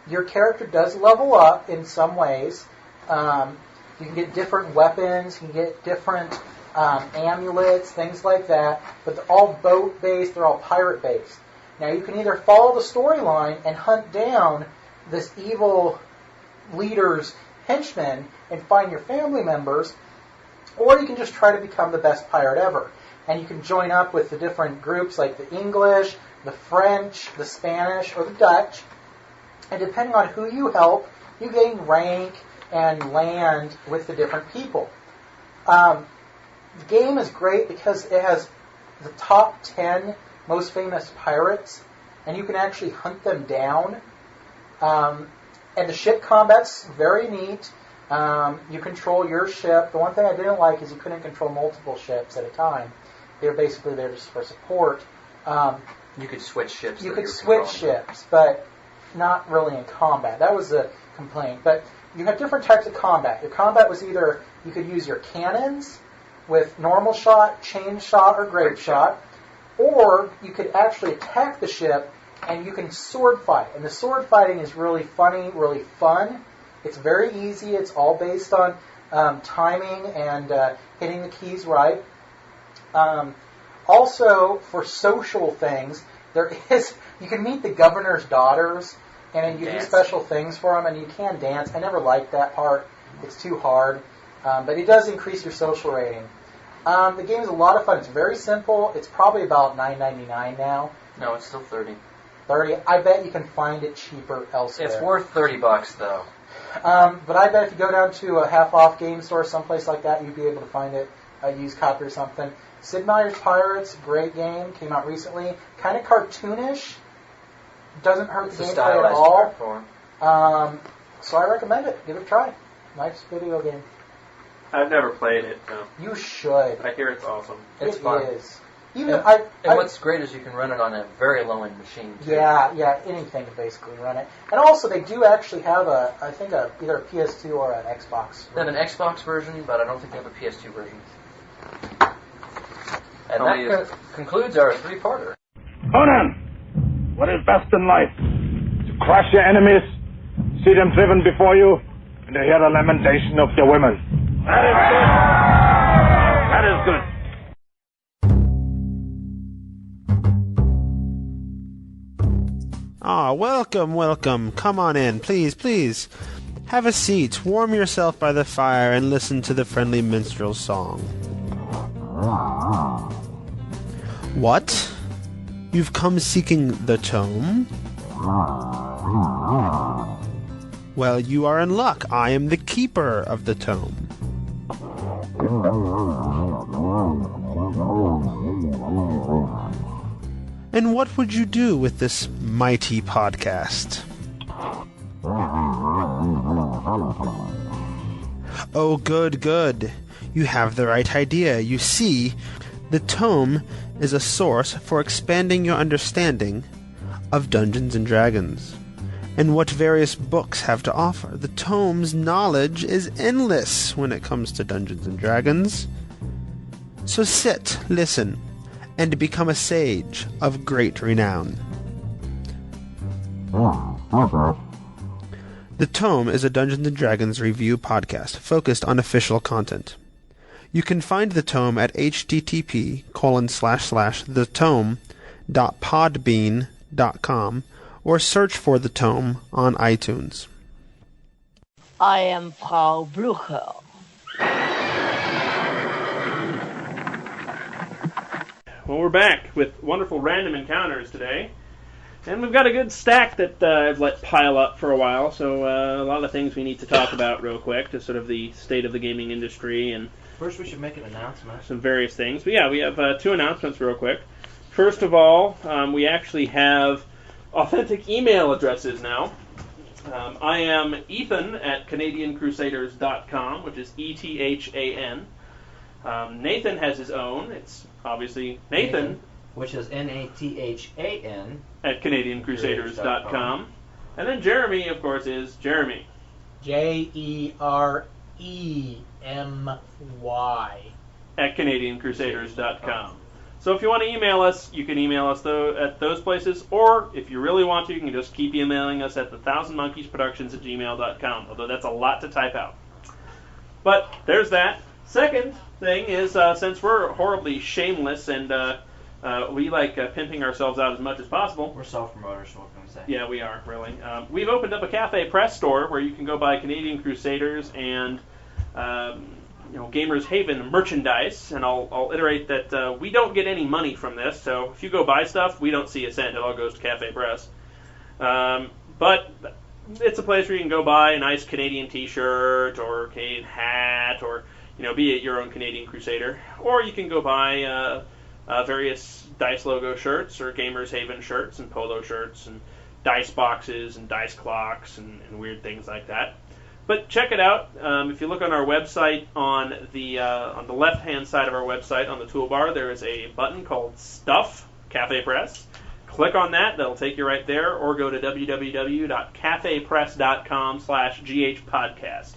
Your character does level up in some ways. You can get different weapons, you can get different amulets, things like that. But they're all boat-based, they're all pirate-based. Now you can either follow the storyline and hunt down this evil leader's henchmen and find your family members, or you can just try to become the best pirate ever. And you can join up with the different groups like the English, the French, the Spanish, or the Dutch. And depending on who you help, you gain rank and land with the different people. The game is great because it has the top 10 most famous pirates, and you can actually hunt them down. And the ship combat's very neat. You control your ship. The one thing I didn't like is you couldn't control multiple ships at a time. They were basically there just for support. You could switch ships. You could switch ships, but not really in combat. That was a complaint. But you had different types of combat. Your combat was either you could use your cannons with normal shot, chain shot, or grape shot, or you could actually attack the ship and you can sword fight. And the sword fighting is really funny, really fun. It's very easy. It's all based on timing and hitting the keys right. Also, for social things, you can meet the governor's daughters, and you do special things for them, and you can dance. I never liked that part. It's too hard. But it does increase your social rating. The game is a lot of fun. It's very simple. It's probably about $9.99 now. No, it's still 30. 30. I bet you can find it cheaper elsewhere. It's worth $30 though. But I bet if you go down to a half-off game store, someplace like that, you'd be able to find it, a used copy or something. Sid Meier's Pirates, great game, came out recently. Kind of cartoonish. Doesn't hurt the gameplay at all. So I recommend it. Give it a try. Nice video game. I've never played it, so. You should. I hear it's awesome. It's fun. It is. And what's great is you can run it on a very low-end machine, too. Yeah, anything can basically run it. And also, they do actually have either a PS2 or an Xbox. They have an Xbox version, but I don't think they have a PS2 version. And that concludes our three-parter. Conan, what is best in life? To crush your enemies, see them driven before you, and to hear the lamentation of your women. That is good. That is good. Welcome. Come on in, please. Have a seat, warm yourself by the fire, and listen to the friendly minstrel's song. What? You've come seeking the tome? Well, you are in luck. I am the keeper of the tome. And what would you do with this mighty podcast? Oh, good. You have the right idea. You see, the tome is a source for expanding your understanding of Dungeons & Dragons and what various books have to offer. The tome's knowledge is endless when it comes to Dungeons & Dragons. So sit, listen, and become a sage of great renown. The Tome is a Dungeons & Dragons review podcast focused on official content. You can find the Tome at http://thetome.podbean.com or search for the Tome on iTunes. I am Paul Blucher. Well, we're back with wonderful random encounters today. And we've got a good stack that I've let pile up for a while, so a lot of things we need to talk about real quick, just sort of the state of the gaming industry and First, we should make an announcement. some various things. But yeah, we have two announcements real quick. First of all, we actually have authentic email addresses now. I am Ethan at CanadianCrusaders.com, which is ETHAN. Nathan has his own. It's obviously Nathan, which is NATHAN at CanadianCrusaders.com. And then Jeremy, of course, is Jeremy. JEREMY at CanadianCrusaders.com. So if you want to email us, you can email us at those places, or if you really want to, you can just keep emailing us at TheThousandMonkeysProductions@gmail.com, although that's a lot to type out. But there's that. Second thing is, since we're horribly shameless and we like pimping ourselves out as much as possible. We're self-promoters, so what can we say? Yeah, we are, really. We've opened up a Cafe Press store where you can go buy Canadian Crusaders and Gamers Haven merchandise, and I'll iterate that we don't get any money from this, so if you go buy stuff, we don't see a cent. It all goes to Cafe Press. But it's a place where you can go buy a nice Canadian t-shirt or Canadian hat or, be it your own Canadian Crusader. Or you can go buy various Dice logo shirts or Gamers Haven shirts and polo shirts and dice boxes and dice clocks and weird things like that. But check it out. If you look on our website, on the left-hand side of our website, on the toolbar, there is a button called Stuff, Cafe Press. Click on that. That'll take you right there. Or go to www.cafepress.com/ghpodcast.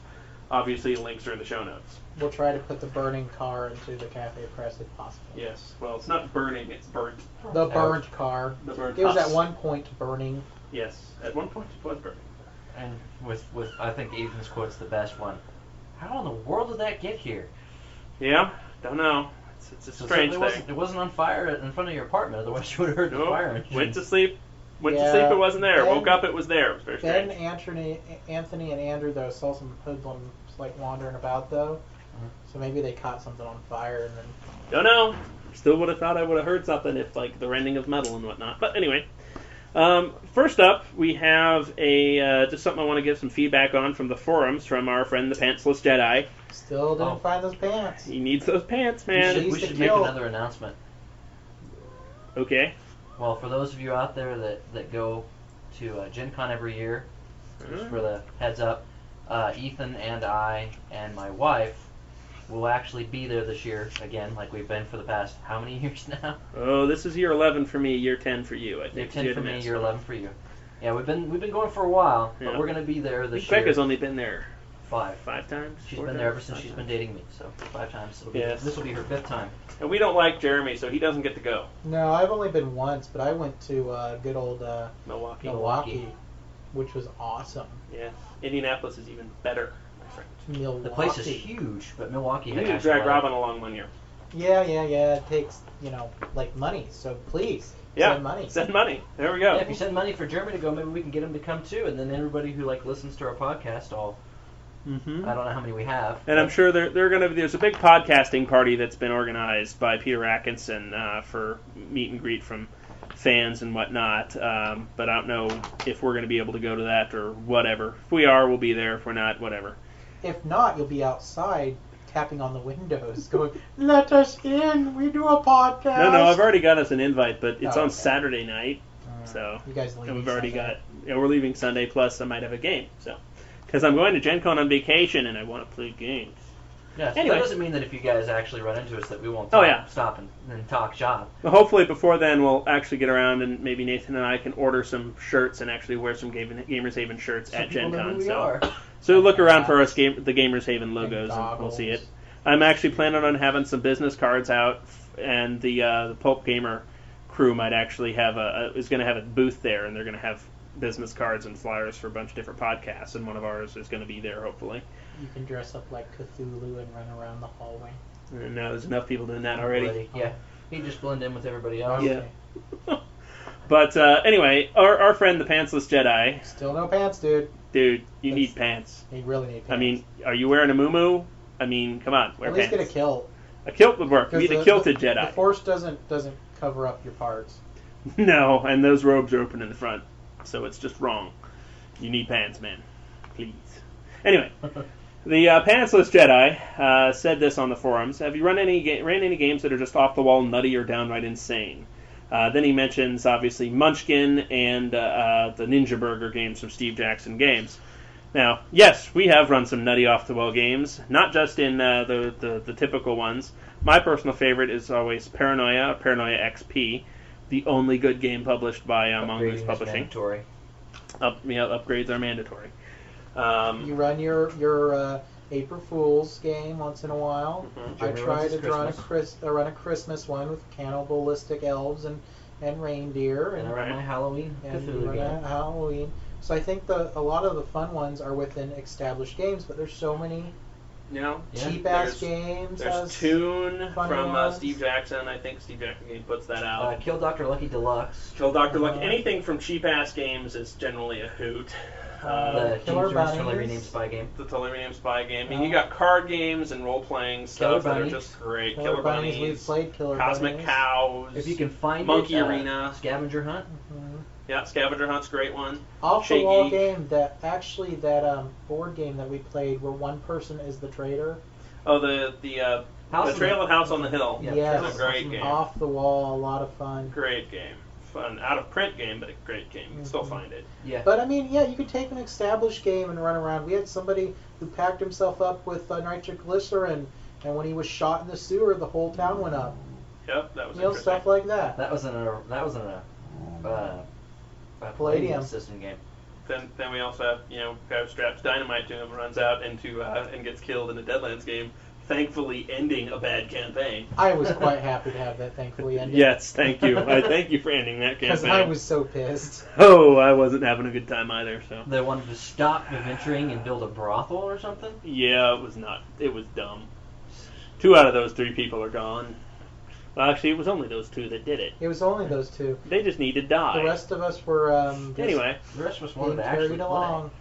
Obviously, links are in the show notes. We'll try to put the burning car into the Cafe Press if possible. Yes. Well, it's not burning. It's burnt. The burnt car. The burnt It was house. at one point burning. Yes. At one point, it was burning. And with I think Ethan's quote's the best one. How in the world did that get here? Yeah, don't know. It's a strange thing. It wasn't on fire in front of your apartment, otherwise you would have heard the fire engine. Went to sleep. It wasn't there. Woke up, it was there. It was very strange. Anthony and Andrew, though, saw some hoodlums wandering about, though. So maybe they caught something on fire and then... Don't know. Still would have thought I would have heard something if, like, the rending of metal and whatnot. But anyway, first up, we have just something I want to give some feedback on from the forums from our friend the Pantsless Jedi. Still didn't find those pants. He needs those pants, man. We should make another announcement. Okay. Well, for those of you out there that go to Gen Con every year, just for the heads up, Ethan and I and my wife will actually be there this year again, like we've been for the past how many years now? Oh, this is year 11 for me, year 10 for you, I think. Year 10 for me, year 11 for you. Yeah, we've been going for a while, but we're going to be there this year. Becca's only been there 5 times. She's been there ever since she's been dating me, so 5 times. This will be her 5th time. And we don't like Jeremy, so he doesn't get to go. No, I've only been once, but I went to good old Milwaukee, which was awesome. Yeah, Indianapolis is even better. Milwaukee. The place is huge, but Milwaukee. You need to drag Robin along one year. Yeah. It takes like money. So please send money. Send money. There we go. Yeah, if you send money for Jeremy to go, maybe we can get him to come too, and then everybody who listens to our podcast, I don't know how many we have. And I'm sure there's a big podcasting party that's been organized by Peter Atkinson for meet and greet from fans and whatnot. But I don't know if we're going to be able to go to that or whatever. If we are, we'll be there. If we're not, whatever. If not, you'll be outside tapping on the windows going, "Let us in, we do a podcast." No, I've already got us an invite, but it's on Saturday night. So you guys leaving we've already Sunday? we're leaving Sunday, plus I might have a game. So because I'm going to Gen Con on vacation and I want to play games. Yeah, so anyway. That doesn't mean that if you guys actually run into us that we won't stop and talk shop. Well, hopefully before then we'll actually get around and maybe Nathan and I can order some shirts and actually wear some Gamers Haven shirts at Gen Con. So look around for us, the Gamers Haven logos, and we'll see it. I'm actually planning on having some business cards out, and the Pulp Gamer crew might actually is going to have a booth there, and they're going to have business cards and flyers for a bunch of different podcasts, and one of ours is going to be there, hopefully. You can dress up like Cthulhu and run around the hallway. And now there's enough people doing that already. Yeah, you just blend in with everybody else. Yeah. But anyway, our friend the Pantsless Jedi. Still no pants, dude. Dude, you need pants. You really need pants. I mean, are you wearing a muumuu? I mean, come on, wear At pants. least get a kilt. A kilt would work. You need a kilted Jedi. The Force doesn't cover up your parts. No, and those robes are open in the front, so it's just wrong. You need pants, man. Please. Anyway, the Pantsless Jedi said this on the forums. Have you ran any games that are just off the wall, nutty, or downright insane? Then he mentions, obviously, Munchkin and the Ninja Burger games from Steve Jackson Games. Now, yes, we have run some nutty off-the-wall games, not just in the typical ones. My personal favorite is always Paranoia XP, the only good game published by Mongoose Publishing. Mandatory. Upgrades are mandatory. You run your April Fool's game once in a while. Mm-hmm. I try to run a Christmas one with cannibalistic elves and reindeer. And I run my Halloween Cthulhu game. Halloween. So I think a lot of the fun ones are within established games, but there's so many cheap-ass games. There's Toon from ones. Steve Jackson. I think Steve Jackson Game puts that out. Kill Dr. Lucky Deluxe. Kill Dr. Lucky. Anything from cheap-ass games is generally a hoot. The Killer Bunnies. Totally Renamed Spy Game. The Totally Renamed Spy Game. I mean, you got card games and role-playing stuff that are just great. Killer Bunnies. We've played Killer Cosmic Bunnies. Cows. If you can find Monkey Arena. Scavenger Hunt. Mm-hmm. Yeah, Scavenger Hunt's a great one. Off-the-wall game, that board game that we played where one person is the trader. Oh, the Trail of House on the Hill. Yes. It's a great game. Off the wall, a lot of fun. Great game. Fun. Out of print game, but a great game. You can still find it. Yeah. But I mean, you could take an established game and run around. We had somebody who packed himself up with nitroglycerin, and when he was shot in the sewer, the whole town went up. Yep, that was interesting. Stuff like that. That was in a Palladium system game. Then we also have guy who straps dynamite to him, runs out into and gets killed in a Deadlands game. Thankfully, ending a bad campaign. I was quite happy to have that thankfully ended. Yes, thank you. I thank you for ending that campaign. Because I was so pissed. Oh, I wasn't having a good time either. So they wanted to stop adventuring and build a brothel or something. Yeah, it was not. It was dumb. 2 out of those 3 people are gone. Well, actually, it was only those 2 that did it. It was only those 2. They just need to die. The rest of us were anyway. The rest of us being wanted to actually carried along,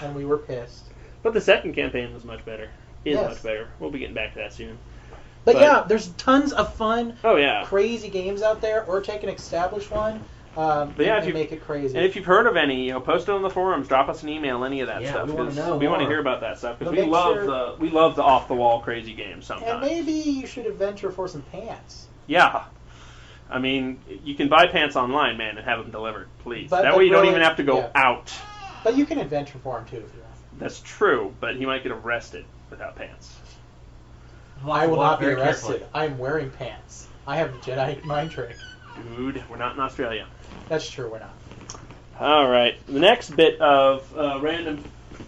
and we were pissed. But the second campaign was much better. is Yes. much better. We'll be getting back to that soon. But yeah, there's tons of fun, yeah, crazy games out there, or take an established one and make it crazy. And if you've heard of any, post it on the forums, drop us an email, any of that stuff. we want to know. We want to hear about that stuff because But we love the off the wall crazy games sometimes. And maybe you should adventure for some pants. Yeah. I mean, you can buy pants online, man, and have them delivered, please. But that way you really, don't even have to go out. But you can adventure for them too if you want. That's true, but he might get arrested without pants. I will not be very arrested. carefully. I am wearing pants. I have the Jedi mind trick. Dude, we're not in Australia. That's true, we're not. All right. The next bit of random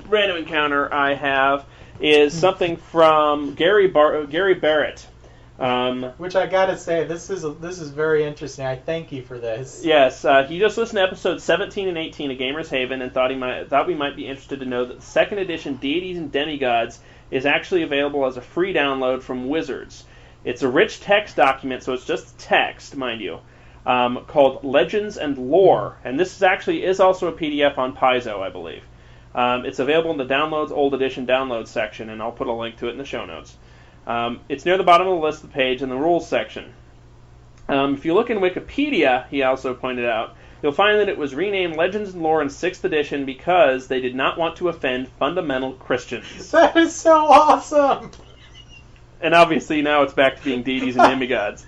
encounter I have is something from Gary Barrett. Which I gotta say, this is very interesting. I thank you for this. Yes, he just listened to episodes 17 and 18 of Gamers Haven and thought we might be interested to know that the second edition Deities and Demigods is actually available as a free download from Wizards. It's a rich text document, so it's just text, mind you, called Legends and Lore, and this is also a PDF on Paizo, I believe. It's available in the Downloads Old Edition Downloads section, and I'll put a link to it in the show notes. It's near the bottom of the list of the page in the Rules section. If you look in Wikipedia, he also pointed out, you'll find that it was renamed Legends and Lore in 6th edition because they did not want to offend fundamental Christians. That is so awesome! And obviously now it's back to being deities and demigods.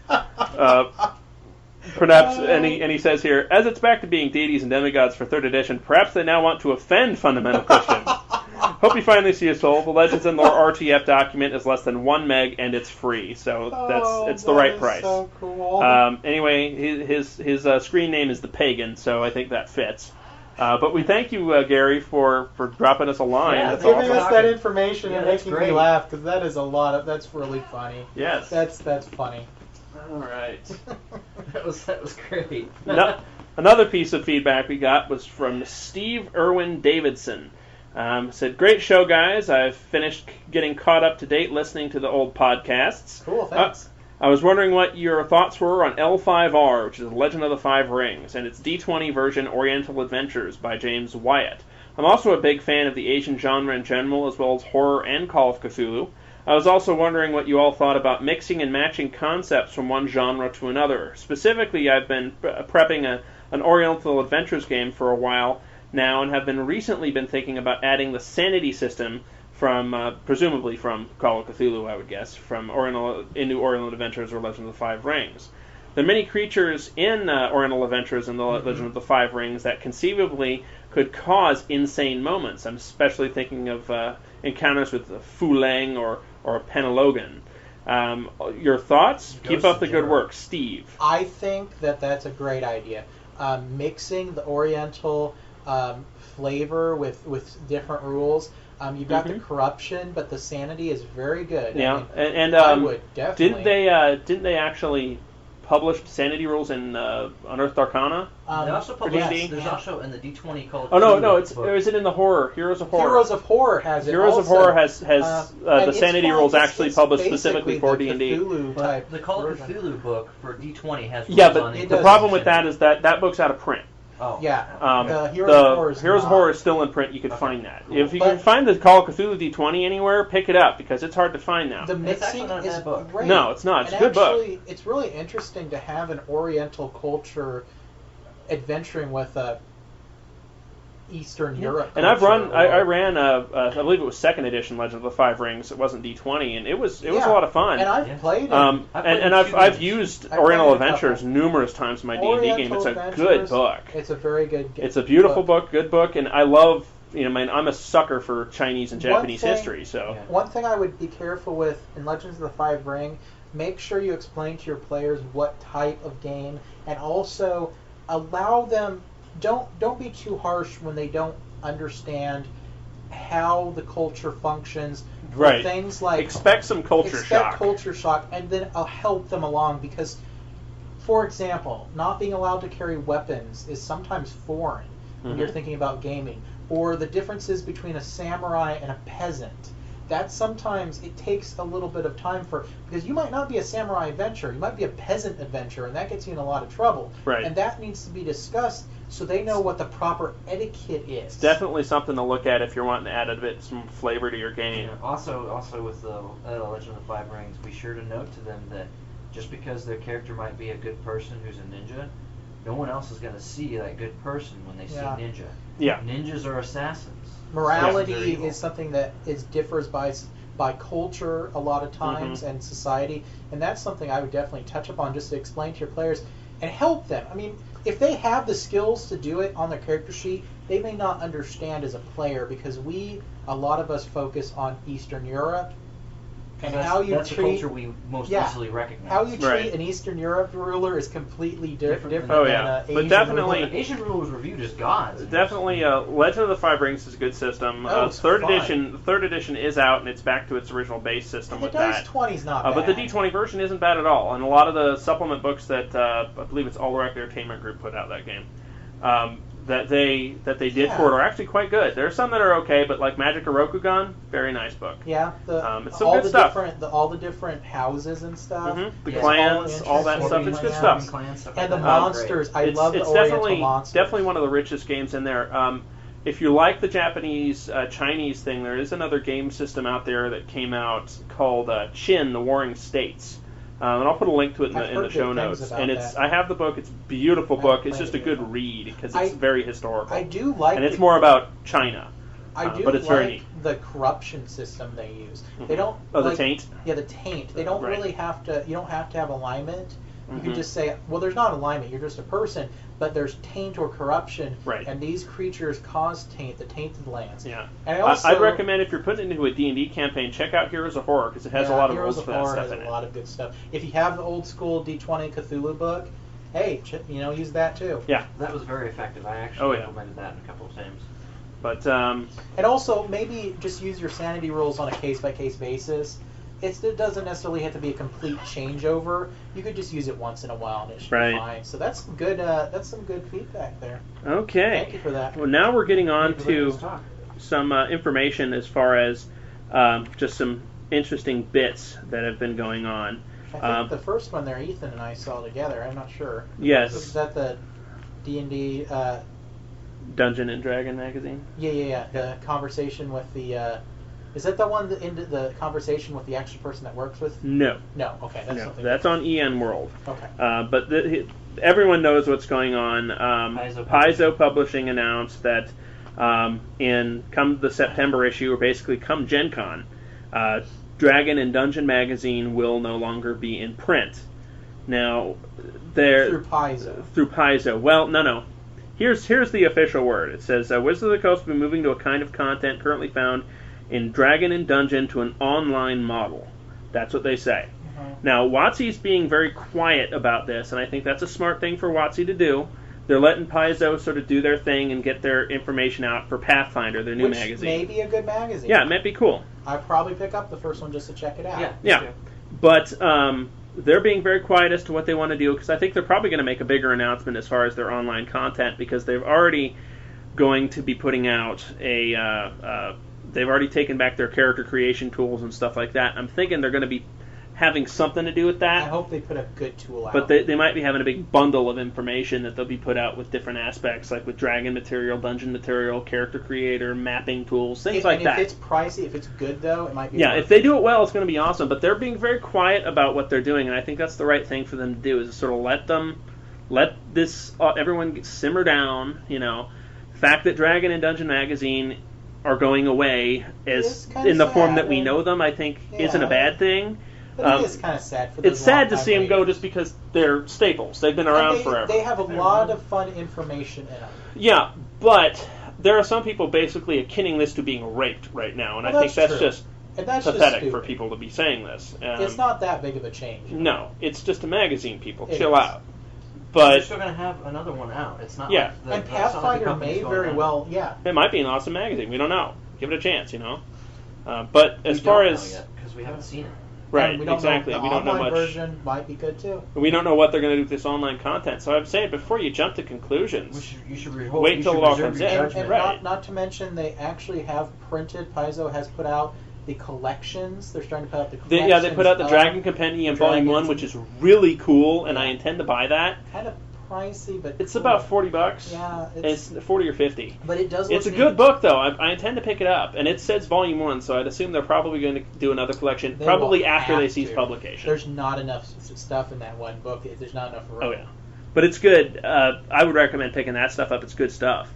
Perhaps, and he says here, as it's back to being deities and demigods for 3rd edition, perhaps they now want to offend fundamental Christians. Hope you find this useful. The Legends and Lore RTF document is less than 1 meg and it's free, so it's the right price. So cool. Anyway, his screen name is The Pagan, so I think that fits. But we thank you, Gary, for dropping us a line. Yeah, that's giving awesome. us that information and that's making me great. laugh, because that is that's really funny. Yes. That's funny. All right. That was great. Another piece of feedback we got was from Steve Irwin Davidson. Said, great show, guys. I've finished getting caught up to date listening to the old podcasts. Cool, thanks. I was wondering what your thoughts were on L5R, which is Legend of the Five Rings, and its D20 version Oriental Adventures by James Wyatt. I'm also a big fan of the Asian genre in general, as well as horror and Call of Cthulhu. I was also wondering what you all thought about mixing and matching concepts from one genre to another. Specifically, I've been prepping an Oriental Adventures game for a while now, and have recently been thinking about adding the sanity system from, presumably from Call of Cthulhu, I would guess, from into Oriental Adventures or Legend of the Five Rings. There are many creatures in Oriental Adventures and the Legend of the Five Rings that conceivably could cause insane moments. I'm especially thinking of encounters with a Fulang or a Penalogan. Your thoughts? Keep up the good work, Steve. I think that's a great idea. Mixing the Oriental flavor with different rules. You've got the corruption, but the sanity is very good. Yeah, I would definitely. Didn't they actually publish sanity rules in Unearthed Arcana? They also published. There's also in the D20 called. Is it in the horror? Heroes of Horror. Heroes of Horror has it. Heroes also. of Horror has the sanity rules actually published basically specifically for D&D. The Call of Cthulhu book for D20 has. Yeah, rules on but it. the problem with that is that book's out of print. Oh. Yeah. Heroes of Horror is still in print. You can find that. Cool. If you can find the Call of Cthulhu D20 anywhere, pick it up because it's hard to find now. The mixing is great. No, it's not. It's a good book. It's really interesting to have an Oriental culture adventuring with Eastern Europe. And I ran I believe it was 2nd edition Legend of the Five Rings. It wasn't D20, and it was a lot of fun. And I've played it. I've used Oriental Adventures numerous times in my D&D game. It's a good book. It's a very good game. It's a beautiful book, good book, and I love. I'm a sucker for Chinese and Japanese history. So one thing I would be careful with in Legends of the Five Ring, make sure you explain to your players what type of game, and also allow them. Don't be too harsh when they don't understand how the culture functions. Right. Things like expect some culture shock. Culture shock, and then I'll help them along because, for example, not being allowed to carry weapons is sometimes foreign when you're thinking about gaming, or the differences between a samurai and a peasant. That sometimes it takes a little bit of time because you might not be a samurai adventurer, you might be a peasant adventurer, and that gets you in a lot of trouble. Right. And that needs to be discussed so they know what the proper etiquette is. Definitely something to look at if you're wanting to add a bit some flavor to your game. Yeah. Also with the Legend of the Five Rings, be sure to note to them that just because their character might be a good person who's a ninja, no one else is going to see that good person when they see ninja. Yeah. Ninjas are assassins. Morality is something that differs by culture a lot of times and society, and that's something I would definitely touch upon just to explain to your players and help them. I mean, if they have the skills to do it on their character sheet, they may not understand as a player because a lot of us focus on Eastern Europe and how you that's treat the culture we most easily recognize. How you treat an Eastern Europe ruler is completely different Oh than yeah, Asian but definitely ruler. Asian rulers reviewed as gods. Definitely, Legend of the Five Rings is a good system. Third edition is out and it's back to its original base system And with the that. Dice 20's not bad. But the D20 version isn't bad at all, and a lot of the supplement books that I believe it's All Right Entertainment Group put out that game. That they did for it are actually quite good. There are some that are okay, but like Magic of Rokugan, very nice book. Yeah, it's some good stuff. All the different houses and stuff. The clans, all that stuff. It's good stuff. And the monsters. I love the Oriental monsters. Definitely one of the richest games in there. If you like the Japanese Chinese thing, there is another game system out there that came out called Qin, the Warring States. And I'll put a link to it in the show notes. And I have the book. It's a beautiful book. It's just a good read because it's very historical. I do like, and it's more about China. But it's very neat. The corruption system they use. They don't. The taint. Yeah, the taint. They don't really have to. You don't have to have alignment. You can just say, well, there's not alignment. You're just a person, but there's taint or corruption. Right. And these creatures cause taint, the tainted lands. Yeah. And I'd recommend if you're putting it into a D&D campaign, check out Heroes of Horror because it has a lot of rules for that stuff in it. Heroes of Horror has a lot of good stuff. If you have the old school D20 Cthulhu book, hey, use that too. Yeah. That was very effective. I actually implemented that in a couple of times. But and also maybe just use your sanity rules on a case-by-case basis. It doesn't necessarily have to be a complete changeover. You could just use it once in a while and it should be fine. So that's good. That's some good feedback there. Okay. Thank you for that. Well, now we're getting on to some information as far as just some interesting bits that have been going on. I think the first one there, Ethan and I saw together. I'm not sure. Yes. Is that the D&D Dungeon and Dragon magazine? Yeah. The conversation with the. Is that the one that ended the conversation with the extra person that works with? No. No. Okay. That's something. That's on EN World. Okay. But everyone knows what's going on. Paizo Publishing announced that come the September issue, or basically come Gen Con, Dragon and Dungeon magazine will no longer be in print. Now, through Paizo. Through Paizo. Well, no. Here's the official word. It says Wizards of the Coast will be moving to a kind of content currently found in Dragon and Dungeon to an online model. That's what they say. Now, WotC's being very quiet about this, and I think that's a smart thing for WotC to do. They're letting Paizo sort of do their thing and get their information out for Pathfinder, their new magazine. Which may be a good magazine. Yeah, it might be cool. I'd probably pick up the first one just to check it out. Yeah. But they're being very quiet as to what they want to do, because I think they're probably going to make a bigger announcement as far as their online content, because they've already going to be putting out they've already taken back their character creation tools and stuff like that. I'm thinking they're going to be having something to do with that. I hope they put a good tool out. But they might be having a big bundle of information that they'll be put out with different aspects, like with dragon material, dungeon material, character creator, mapping tools, things like that. If it's pricey, if it's good though, it might be. Yeah, if they do it well, it's going to be awesome. But they're being very quiet about what they're doing, and I think that's the right thing for them to do, is to sort of let this everyone simmer down. The fact that Dragon and Dungeon magazine are going away in the form that we know them, I think, isn't a bad thing. But it is kind of sad for those. It's sad to see them go just because they're staples. They've been around forever. They have a lot of fun information in them. Yeah, but there are some people basically akinning this to being raped right now, and I think that's just pathetic for people to be saying this. It's not that big of a change. No, it's just a magazine, people. Chill out. But they're still going to have another one out. It's not like and Pathfinder may very well, it might be an awesome magazine. We don't know. Give it a chance, But as far as because we haven't seen it. Right, we don't exactly. Know, we don't know much. The version might be good too. We don't know what they're going to do with this online content. So I'm saying, before you jump to conclusions, you should wait until it all comes in. And not to mention, they actually have printed. Paizo has put out the collections. They're starting to put out the collections. They put out the Dragon Compendium Volume 1, which is really cool, and I intend to buy that. Kind of pricey, but It's about $40. Yeah, it's 40 or 50. But it does. It's a good book, though. I intend to pick it up, and it says Volume 1, so I'd assume they're probably going to do another collection, They probably will after have they cease to. publication. There's not enough stuff in that one book. There's not enough room. Oh yeah, but it's good. I would recommend picking that stuff up. It's good stuff.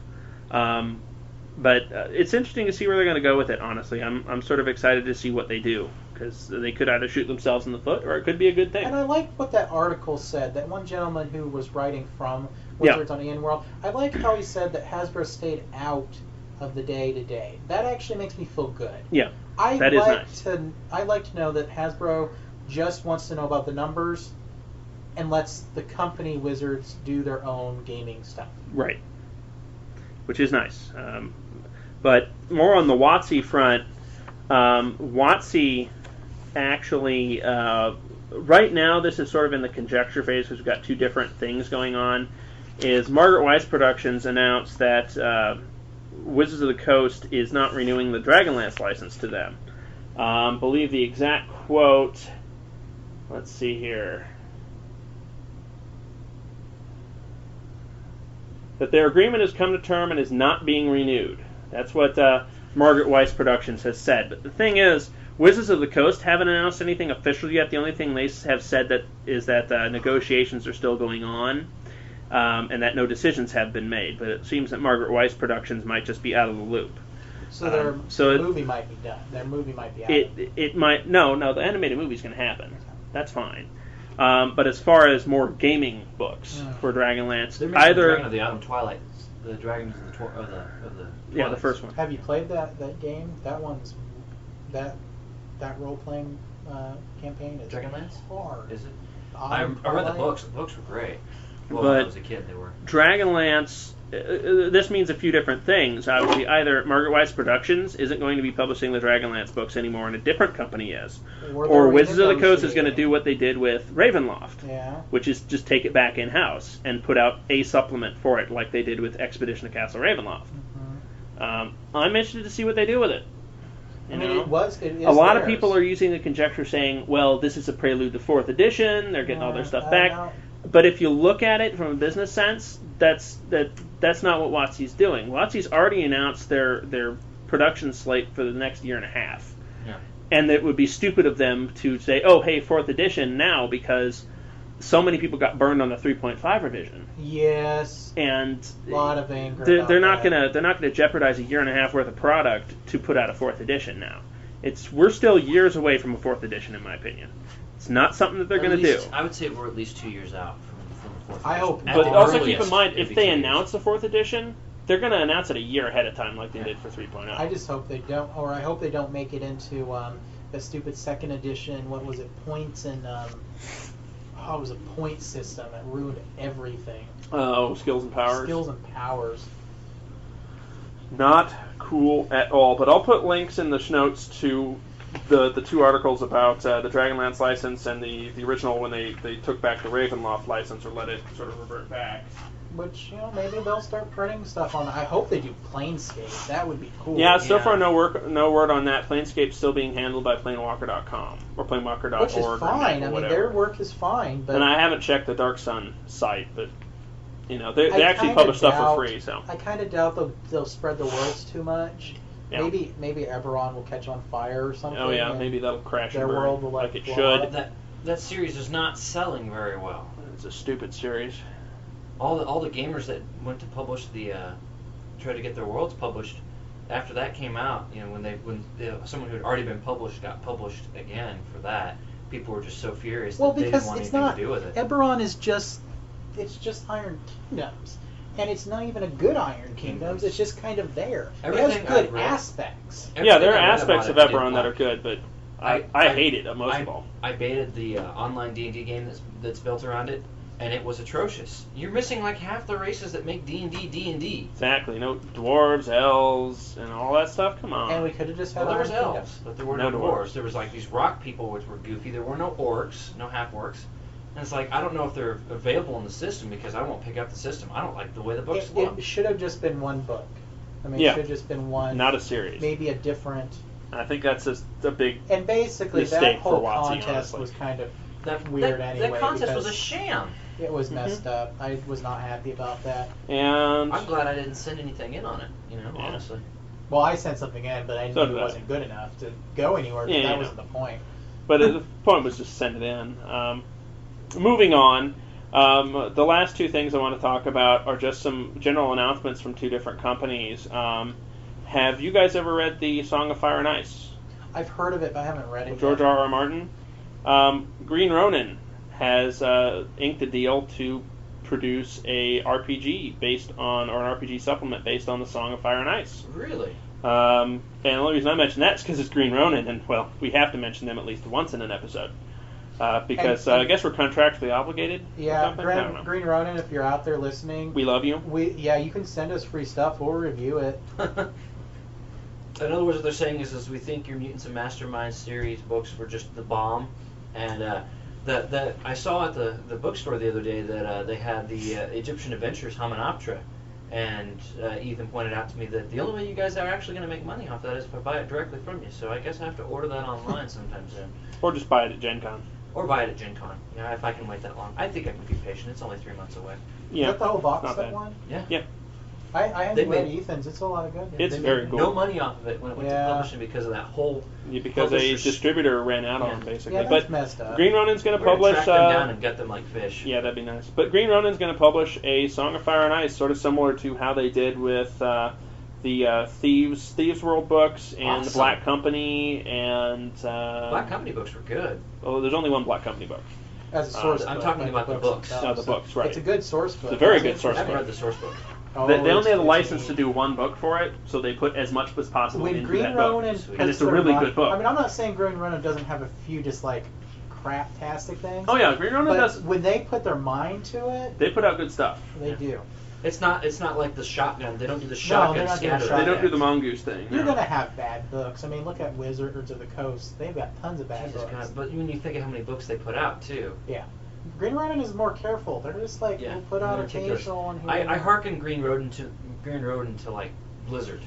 But it's interesting to see where they're going to go with it. Honestly, I'm sort of excited to see what they do, because they could either shoot themselves in the foot or it could be a good thing. And I like what that article said. That one gentleman who was writing from Wizards on Ian World. I like how he said that Hasbro stayed out of the day-to-day. That actually makes me feel good. Yeah, that is nice. I like to know that Hasbro just wants to know about the numbers and lets the company Wizards do their own gaming stuff. Right. Which is nice. But more on the WotC front, WotC actually, right now this is sort of in the conjecture phase because we've got two different things going on, is Margaret Weis Productions announced that Wizards of the Coast is not renewing the Dragonlance license to them. Believe the exact quote, let's see here, that their agreement has come to term and is not being renewed. That's what Margaret Weis Productions has said. But the thing is, Wizards of the Coast haven't announced anything official yet. The only thing they have said is that negotiations are still going on, and that no decisions have been made. But it seems that Margaret Weis Productions might just be out of the loop. So their movie might be done. Their movie might be out. It might no. The animated movie's going to happen. That's fine. But as far as more gaming books for Dragonlance, either Dragon of the Autumn Twilight, the Dragons of the Twilight. Yeah, the first one. Have you played that game? That one's that role playing campaign is Dragonlance? hard. Is it? I read the books. The books were great. Well, but when I was a kid, they were. Dragonlance. This means a few different things. Obviously, either Margaret Weis Productions isn't going to be publishing the Dragonlance books anymore, and a different company is, or Wizards of the Coast is going to do what they did with Ravenloft, which is just take it back in house and put out a supplement for it, like they did with Expedition to Castle Ravenloft. I'm interested to see what they do with it. It is a lot of theirs. people are using the conjecture saying, well, this is a prelude to 4th edition, they're getting all their stuff back. But if you look at it from a business sense, that's not what WotC's doing. WotC's already announced their production slate for the next year and a half. Yeah. And it would be stupid of them to say, oh, hey, 4th edition now, because so many people got burned on the 3.5 revision. Yes. And a lot of anger. They're not gonna jeopardize a year and a half worth of product to put out a 4th edition now. We're still years away from a 4th edition, in my opinion. It's not something that they're going to do. I would say we're at least 2 years out from the 4th edition. I hope. But also keep in mind, if they announce the 4th edition, they're going to announce it a year ahead of time, like they did for 3.0. I just hope they don't, or I hope they don't make it into the stupid 2nd edition. What was it? Points and it was a point system that ruined everything. Skills and powers. Skills and powers. Not cool at all. But I'll put links in the notes to the two articles about the Dragonlance license and the original when they took back the Ravenloft license or let it sort of revert back. Which, maybe they'll start printing stuff on. I hope they do Planescape. That would be cool. Yeah, so far no word on that. Planescape's still being handled by Planewalker.com or Planewalker.org. Which is fine. I mean, their work is fine. But and I haven't checked the Dark Sun site, but they actually publish stuff for free. So I kind of doubt they'll spread the words too much. Yeah. Maybe Eberron will catch on fire or something. Oh yeah, maybe that'll crash their and burn world will like it blow should. up. That series is not selling very well. It's a stupid series. All the gamers that went to publish try to get their worlds published, after that came out, when someone who had already been published got published again for that, people were just so furious that they didn't want anything to do with it. Eberron is just Iron Kingdoms. And it's not even a good Iron Kingdoms. It's just kind of there. It has good aspects. Yeah, there are aspects of Eberron that are good, but I hate it most of all. I baited the online D&D game that's built around it, and it was atrocious. You're missing like half the races that make D&D D&D. Exactly. No dwarves, elves, and all that stuff. Come on. And we could have just had there was Iron elves, Kingdoms. but there were no dwarves. There was like these rock people which were goofy. There were no orcs, no half-orcs. And it's like, I don't know if they're available in the system because I won't pick up the system. I don't like the way the books look. It should have just been one book. I mean, yeah. It should have just been one. Not a series. Maybe a different. I think that's just a big and basically mistake that whole for WotC, contest honestly. was kind of weird anyway. That contest was a sham. It was messed up. I was not happy about that. And I'm glad I didn't send anything in on it, honestly. Well, I sent something in, but I knew it wasn't good enough to go anywhere, but that wasn't the point. But the point was just send it in. Moving on, the last two things I want to talk about are just some general announcements from two different companies. Have you guys ever read the Song of Fire and Ice? I've heard of it, but I haven't read it George yet. R.R. Martin. Green Ronin has inked a deal to produce a RPG or an RPG supplement based on the Song of Fire and Ice. Really? And the only reason I mention that is because it's Green Ronin, and, well, we have to mention them at least once in an episode. Because I guess we're contractually obligated. Yeah, Green Ronin, if you're out there listening, we love you. You can send us free stuff. We'll review it. In other words, what they're saying is we think your Mutants and Masterminds series books were just the bomb, and that I saw at the bookstore the other day that they had the Egyptian Adventures Hymenoptera, and Ethan pointed out to me that the only way you guys are actually going to make money off that is if I buy it directly from you. So I guess I have to order that online sometime soon. Or just buy it at Gen Con. Or buy it at Gen Con. Yeah, if I can wait that long. I think I can be patient. It's only 3 months away. Yeah. Is that the whole box Not set bad. one? Yeah. Yeah. I haven't read Ethan's. It's a lot of good. It's very cool. No money off of it when it went to publishing because of that whole... Yeah, because a distributor ran out on them, basically. Yeah, that's messed up. Green Ronin's going to publish... track them down and gut them like fish. Yeah, that'd be nice. But Green Ronin's going to publish a Song of Fire and Ice, sort of similar to how they did with the Thieves World books and the Black Company and... Black Company books were good. Oh, there's only one Black Company book. As a source I'm book, talking about the books. No, the books, right. It's a good source book. It's a very good source I haven't book. read the source book. They only have a license to do one book for it, so they put as much as possible into that book. And it's a really good book. I mean, I'm not saying Green Ronin doesn't have a few just like crap-tastic things. Oh yeah, Green Ronin does. When they put their mind to it, they put out good stuff. They do. It's not like the shotgun. They don't do the shotgun scatter. They don't do the mongoose thing. You're gonna have bad books. I mean, look at Wizards of the Coast. They've got tons of bad books. God, but when you think of how many books they put out too. Yeah. Green Ronin is more careful. They're just like we'll put out occasional one here. I hearken Green Ronin to like Blizzard,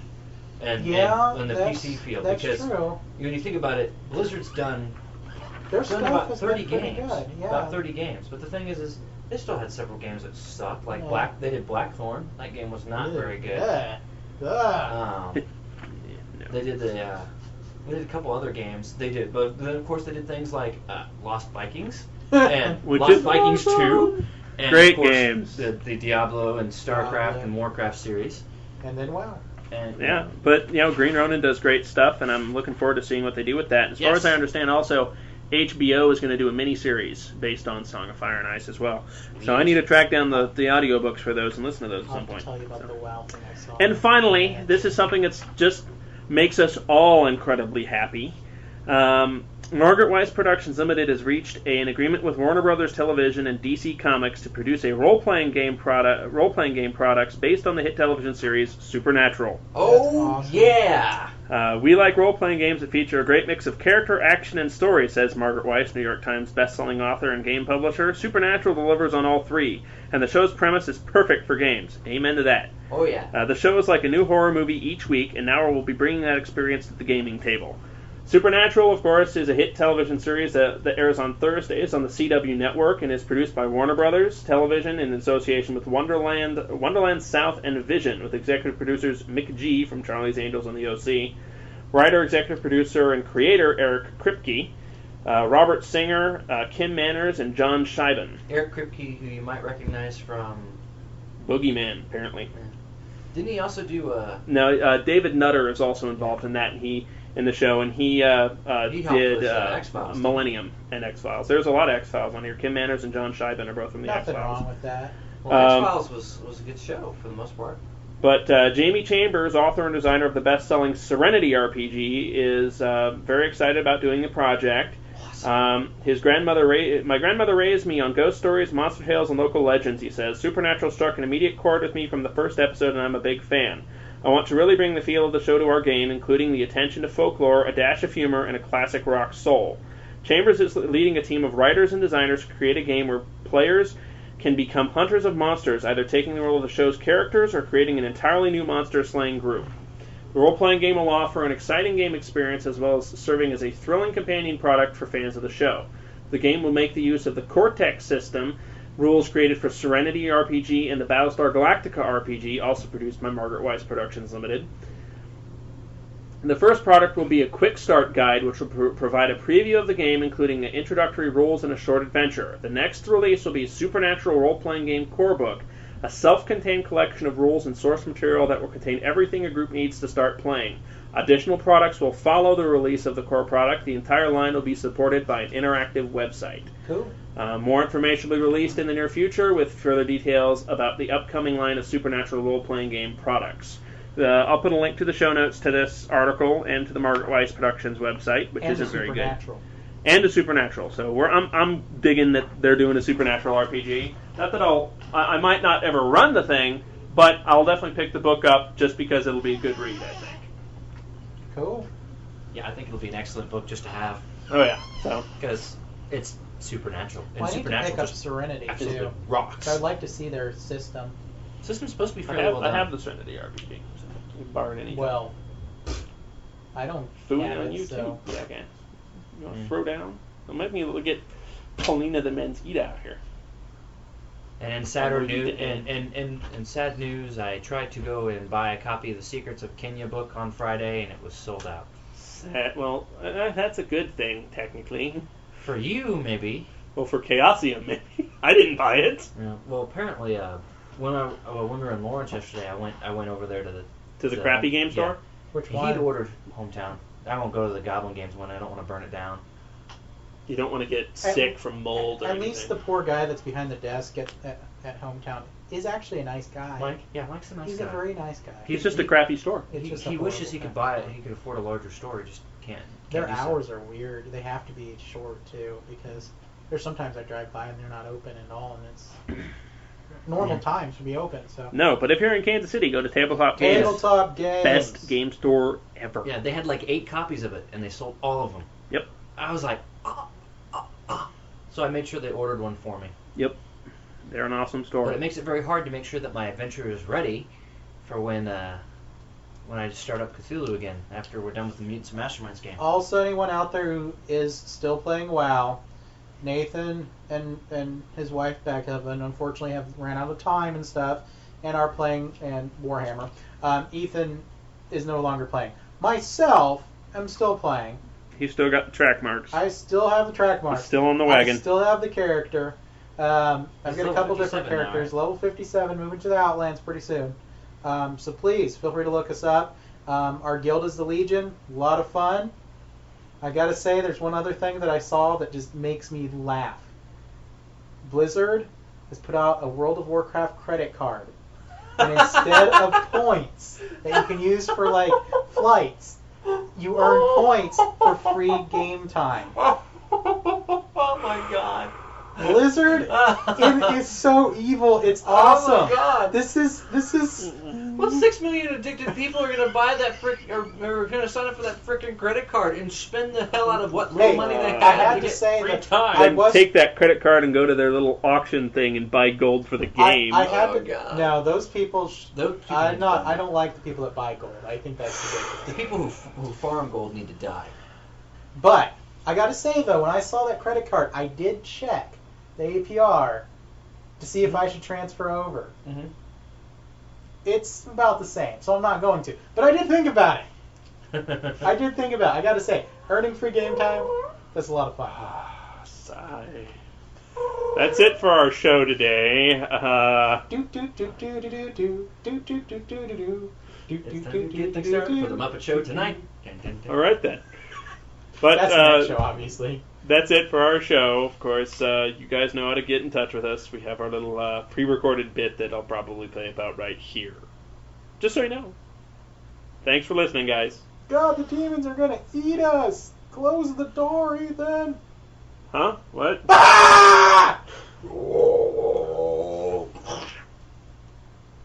and the PC field because true. When you think about it, Blizzard's done about 30 games, about 30 games. But the thing is they still had several games that sucked. Like they did Blackthorn. That game was not very good. They did they did a couple other games. But then of course they did things like Lost Vikings. And Lost Vikings 2. And great of course, games. The Diablo and StarCraft and Warcraft series. And then WoW. Yeah, but Green Ronin does great stuff, and I'm looking forward to seeing what they do with that. As far as I understand, also HBO is going to do a mini-series based on Song of Fire and Ice as well. So I need to track down the audiobooks for those and listen to those at some point. I'll tell you about the WoW thing I saw. And finally, this is something that's just makes us all incredibly happy. Margaret Weis Productions Limited has reached an agreement with Warner Brothers Television and DC Comics to produce a role-playing game products based on the hit television series Supernatural. Oh, awesome. Yeah! We like role-playing games that feature a great mix of character, action, and story, says Margaret Weis, New York Times best-selling author and game publisher. Supernatural delivers on all three, and the show's premise is perfect for games. Amen to that. Oh, yeah. The show is like a new horror movie each week, and now we'll be bringing that experience to the gaming table. Supernatural, of course, is a hit television series that airs on Thursdays on the CW network and is produced by Warner Brothers Television in association with Wonderland South and Vision, with executive producers Mick G. from Charlie's Angels and the OC, writer, executive producer, and creator Eric Kripke, Robert Singer, Kim Manners, and John Scheiben. Eric Kripke, who you might recognize from Boogeyman, apparently. Didn't he also do... No, David Nutter is also involved in that, and he did X-Files, Millennium and X-Files. There's a lot of X-Files on here. Kim Manners and John Scheiben are both from the X-Files. Nothing wrong with that. Well, X-Files was a good show for the most part. But Jamie Chambers, author and designer of the best-selling Serenity RPG, is very excited about doing the project. Awesome. My grandmother raised me on ghost stories, monster tales, and local legends, he says. Supernatural struck an immediate chord with me from the first episode, and I'm a big fan. I want to really bring the feel of the show to our game, including the attention to folklore, a dash of humor, and a classic rock soul. Chambers is leading a team of writers and designers to create a game where players can become hunters of monsters, either taking the role of the show's characters or creating an entirely new monster-slaying group. The role-playing game will offer an exciting game experience as well as serving as a thrilling companion product for fans of the show. The game will make the use of the Cortex system Rules created for Serenity RPG and the Battlestar Galactica RPG, also produced by Margaret Weis Productions Limited. The first product will be a quick start guide, which will provide a preview of the game, including the introductory rules and a short adventure. The next release will be a Supernatural role-playing game core book, a self-contained collection of rules and source material that will contain everything a group needs to start playing. Additional products will follow the release of the core product. The entire line will be supported by an interactive website. Cool. More information will be released in the near future with further details about the upcoming line of Supernatural role-playing game products. I'll put a link to the show notes to this article and to the Margaret Weis Productions website, which isn't very good. And a Supernatural. So I'm digging that they're doing a Supernatural RPG. Not that I might not ever run the thing, but I'll definitely pick the book up just because it'll be a good read, I think. Cool. Yeah, I think it'll be an excellent book just to have. Oh yeah, so because it's Supernatural. And Well, I need to Supernatural pick up just Serenity absolutely too. rocks. So I'd like to see their system. System's supposed to be fairly well done. I have the Serenity RPG. So you can borrow it anytime. Well, I don't Food have on it, YouTube. so. Yeah, okay. You want to throw down? I might be able to get Paulina the Men's-Eat out here. And sad news, I tried to go and buy a copy of the Secrets of Kenya book on Friday, and it was sold out. Well, that's a good thing, technically. For you, maybe. Well, for Chaosium, maybe. I didn't buy it. Yeah. Well, apparently, when we were in Lawrence yesterday, I went over there to the crappy game store. Yeah. Which one? He'd ordered Hometown. I won't go to the Goblin Games one. I don't want to burn it down. You don't want to get sick from mold or At anything. least the poor guy that's behind the desk at Hometown is actually a nice guy. Mike? Yeah, Mike's a nice He's guy. a very nice guy. He's just a crappy store. He wishes he could buy it. He could afford a larger store. He just can't. Their do so. hours are weird. They have to be short too, because there's sometimes I drive by and they're not open at all, and it's normal times to be open. So no, but if you're in Kansas City, go to Tabletop Games. Tabletop Games, best game store ever. Yeah, they had like 8 copies of it, and they sold all of them. Yep. I was like, So I made sure they ordered one for me. Yep. They're an awesome store. But it makes it very hard to make sure that my adventure is ready for when I start up Cthulhu again after we're done with the Mutants and Masterminds game. Also, anyone out there who is still playing WoW, Nathan and his wife Becca, unfortunately have ran out of time and stuff, and are playing and Warhammer. Ethan is no longer playing. Myself, I'm still playing. He's still got the track marks. I still have the track marks. He's still on the wagon. I still have the character. I've got a couple different 57 characters. now, right? Level 57, moving to the Outlands pretty soon. So please, feel free to look us up. Our guild is the Legion. A lot of fun. I gotta say, there's one other thing that I saw that just makes me laugh. Blizzard has put out a World of Warcraft credit card. And instead of points that you can use for, like, flights, you earn points for free game time. Oh my god. Blizzard, it is so evil. It's awesome. Oh my god. This is. Well, 6 million addicted people are going to buy that are going to sign up for that freaking credit card and spend the hell out of what little money they have I had to to get say free that time. Then take that credit card and go to their little auction thing and buy gold for the game. I had to. No, those people. I don't like the people that buy gold. I think that's ridiculous. The people who farm gold need to die. But I got to say though, when I saw that credit card, I did check the APR to see if I should transfer over. Mm-hmm. It's about the same, so I'm not going to. But I did think about it. I got to say, earning free game time, that's a lot of fun. Sigh. That's it for our show today. It's time to get things started for the Muppet Show tonight. All right then. But that's the next show, obviously. That's it for our show. Of course, you guys know how to get in touch with us. We have our little pre-recorded bit that I'll probably play about right here. Just so you know. Thanks for listening, guys. God, the demons are gonna eat us! Close the door, Ethan! Huh? What? Ah!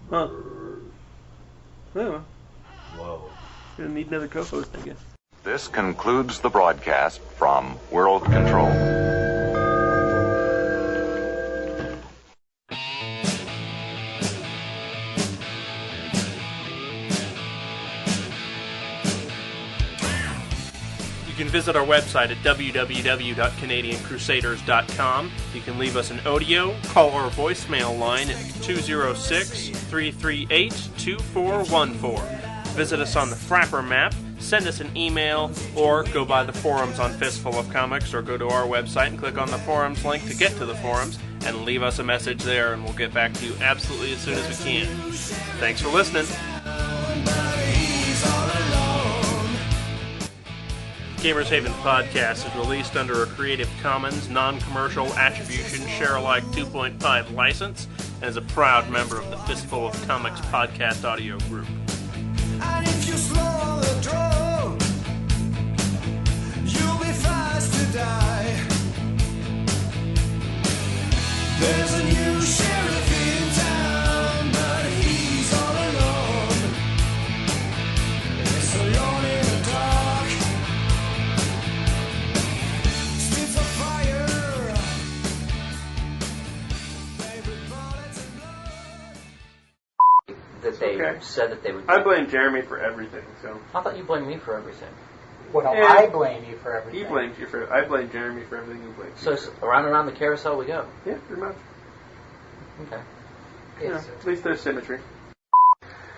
Huh. Oh. Whoa. Gonna need another co-host, I guess. This concludes the broadcast from World Control. You can visit our website at www.canadiancrusaders.com. You can leave us an audio, call our voicemail line at 206-338-2414. Visit us on the Frapper map, send us an email, or go by the forums on Fistful of Comics, or go to our website and click on the forums link to get to the forums, and leave us a message there, and we'll get back to you absolutely as soon as we can. Thanks for listening. Gamers Haven podcast is released under a Creative Commons non-commercial attribution share-alike 2.5 license and is a proud member of the Fistful of Comics podcast audio group. And if you slow the draw, you'll be fast to die. There's a new sheriff in town, but he's all alone. So you're in the dark. Streets of fire. Favorite bullets and blood. That they said that they would. I blame Jeremy for everything. So I thought you blamed me for everything. Well, no, I blame you for everything. He blames you for. I blame Jeremy for everything. You blame. So around and around the carousel we go. Yeah, pretty much. Okay. Yeah, at least there's symmetry.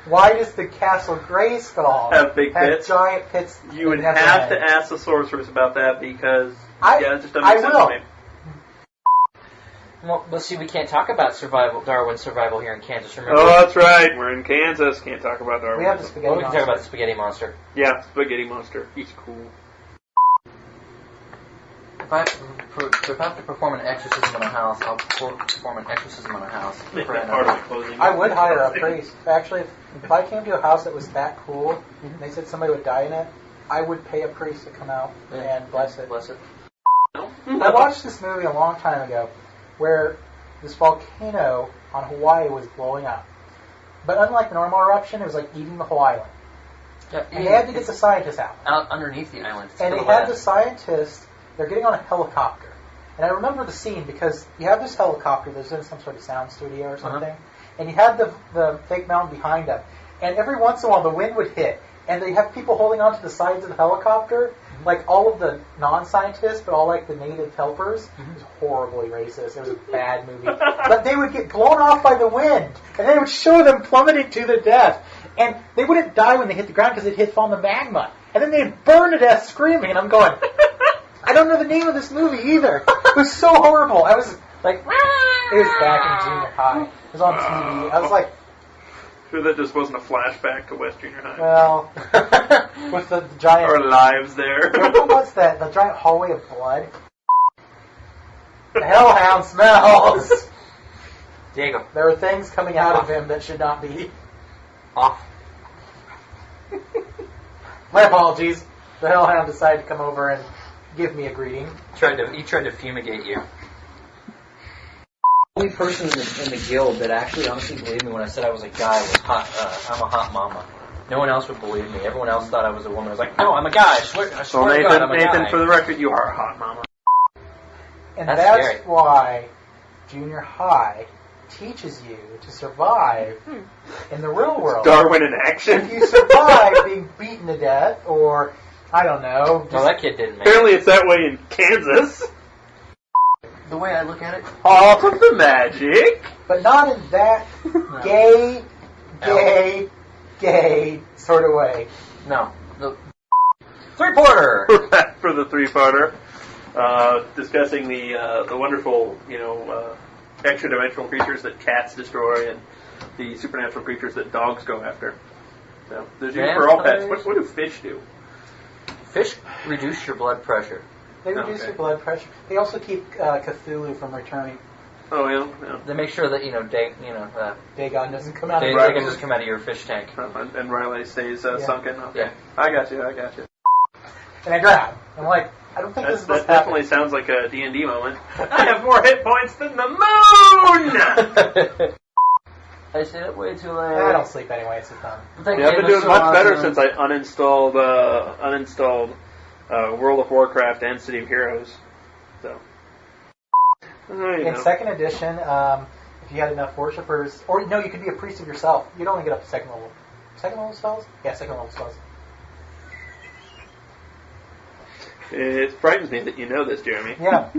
Why does the Castle Grayskull have big pits? Giant pits. You would have to ask the sorceress about that because it just doesn't I make sense will. to me. Well, see, we can't talk about Darwin's survival here in Kansas. Remember? Oh, that's right. We're in Kansas. Can't talk about Darwin. We have the spaghetti Well, we can monster. talk about the spaghetti monster. Yeah, spaghetti monster. He's cool. If I have to perform an exorcism in a house, I'll perform an exorcism in a house. I would hire a priest. Actually, if I came to a house that was that cool, and they said somebody would die in it, I would pay a priest to come out and bless it. Bless it. I watched this movie a long time ago where this volcano on Hawaii was blowing up. But unlike the normal eruption, it was like eating the whole island. Yeah, and they had to get the scientists out. Underneath the island. And they had the scientists, they're getting on a helicopter. And I remember the scene because you have this helicopter that's in some sort of sound studio or something, and you have the fake mountain behind them. And every once in a while the wind would hit, and they have people holding onto the sides of the helicopter, like all of the non-scientists, but all like the native helpers. It was horribly racist. It was a bad movie. But they would get blown off by the wind, and they would show them plummeting to their death. And they wouldn't die when they hit the ground because they'd hit from the magma. And then they'd burn to death screaming, and I'm going, I don't know the name of this movie either. It was so horrible. I was like, it was back in junior high. It was on TV. I was like, Sure that just wasn't a flashback to West Junior High. well, with the giant... Our lives there. What's that? The giant hallway of blood? The hellhound smells! Diego. There are things coming out of him that should not be. Off. My apologies. The hellhound decided to come over and give me a greeting. He tried to fumigate you. The only person in the guild that actually honestly believed me when I said I was a guy was I'm a hot mama. No one else would believe me. Everyone else thought I was a woman. I was like, no, I'm a guy. I swear to God, I'm a Nathan, guy. for the record, you are a hot mama. And That's that's scary. why junior high teaches you to survive in the real world. Darwin in action. If you survive being beaten to death, or, I don't know. No, that kid didn't make Apparently it's that way in Kansas. The way I look at it, Off of the magic. But not in that gay sort of way. No. The three-parter! We're back for the three-parter. Discussing the wonderful, extra-dimensional creatures that cats destroy and the supernatural creatures that dogs go after. So, there's you for all pets. What do fish do? Fish reduce your blood pressure. They reduce your blood pressure. They also keep Cthulhu from returning. Oh, yeah. They make sure that, Dagon doesn't come out of Dagon doesn't come out of your fish tank. And Riley stays sunken. Okay. Yeah. I got you. And I drown. I'm like, I don't think this is what's That definitely sounds like a D&D moment. I have more hit points than the moon! I stayed up way too late. I don't sleep anyway, it's fun. Yeah, I've been doing much better since I uninstalled World of Warcraft and City of Heroes. So, in second edition, if you had enough worshippers, or no, you could be a priest of yourself. You'd only get up to second level. Second level spells? Yeah, second level spells. It frightens me that you know this, Jeremy. Yeah.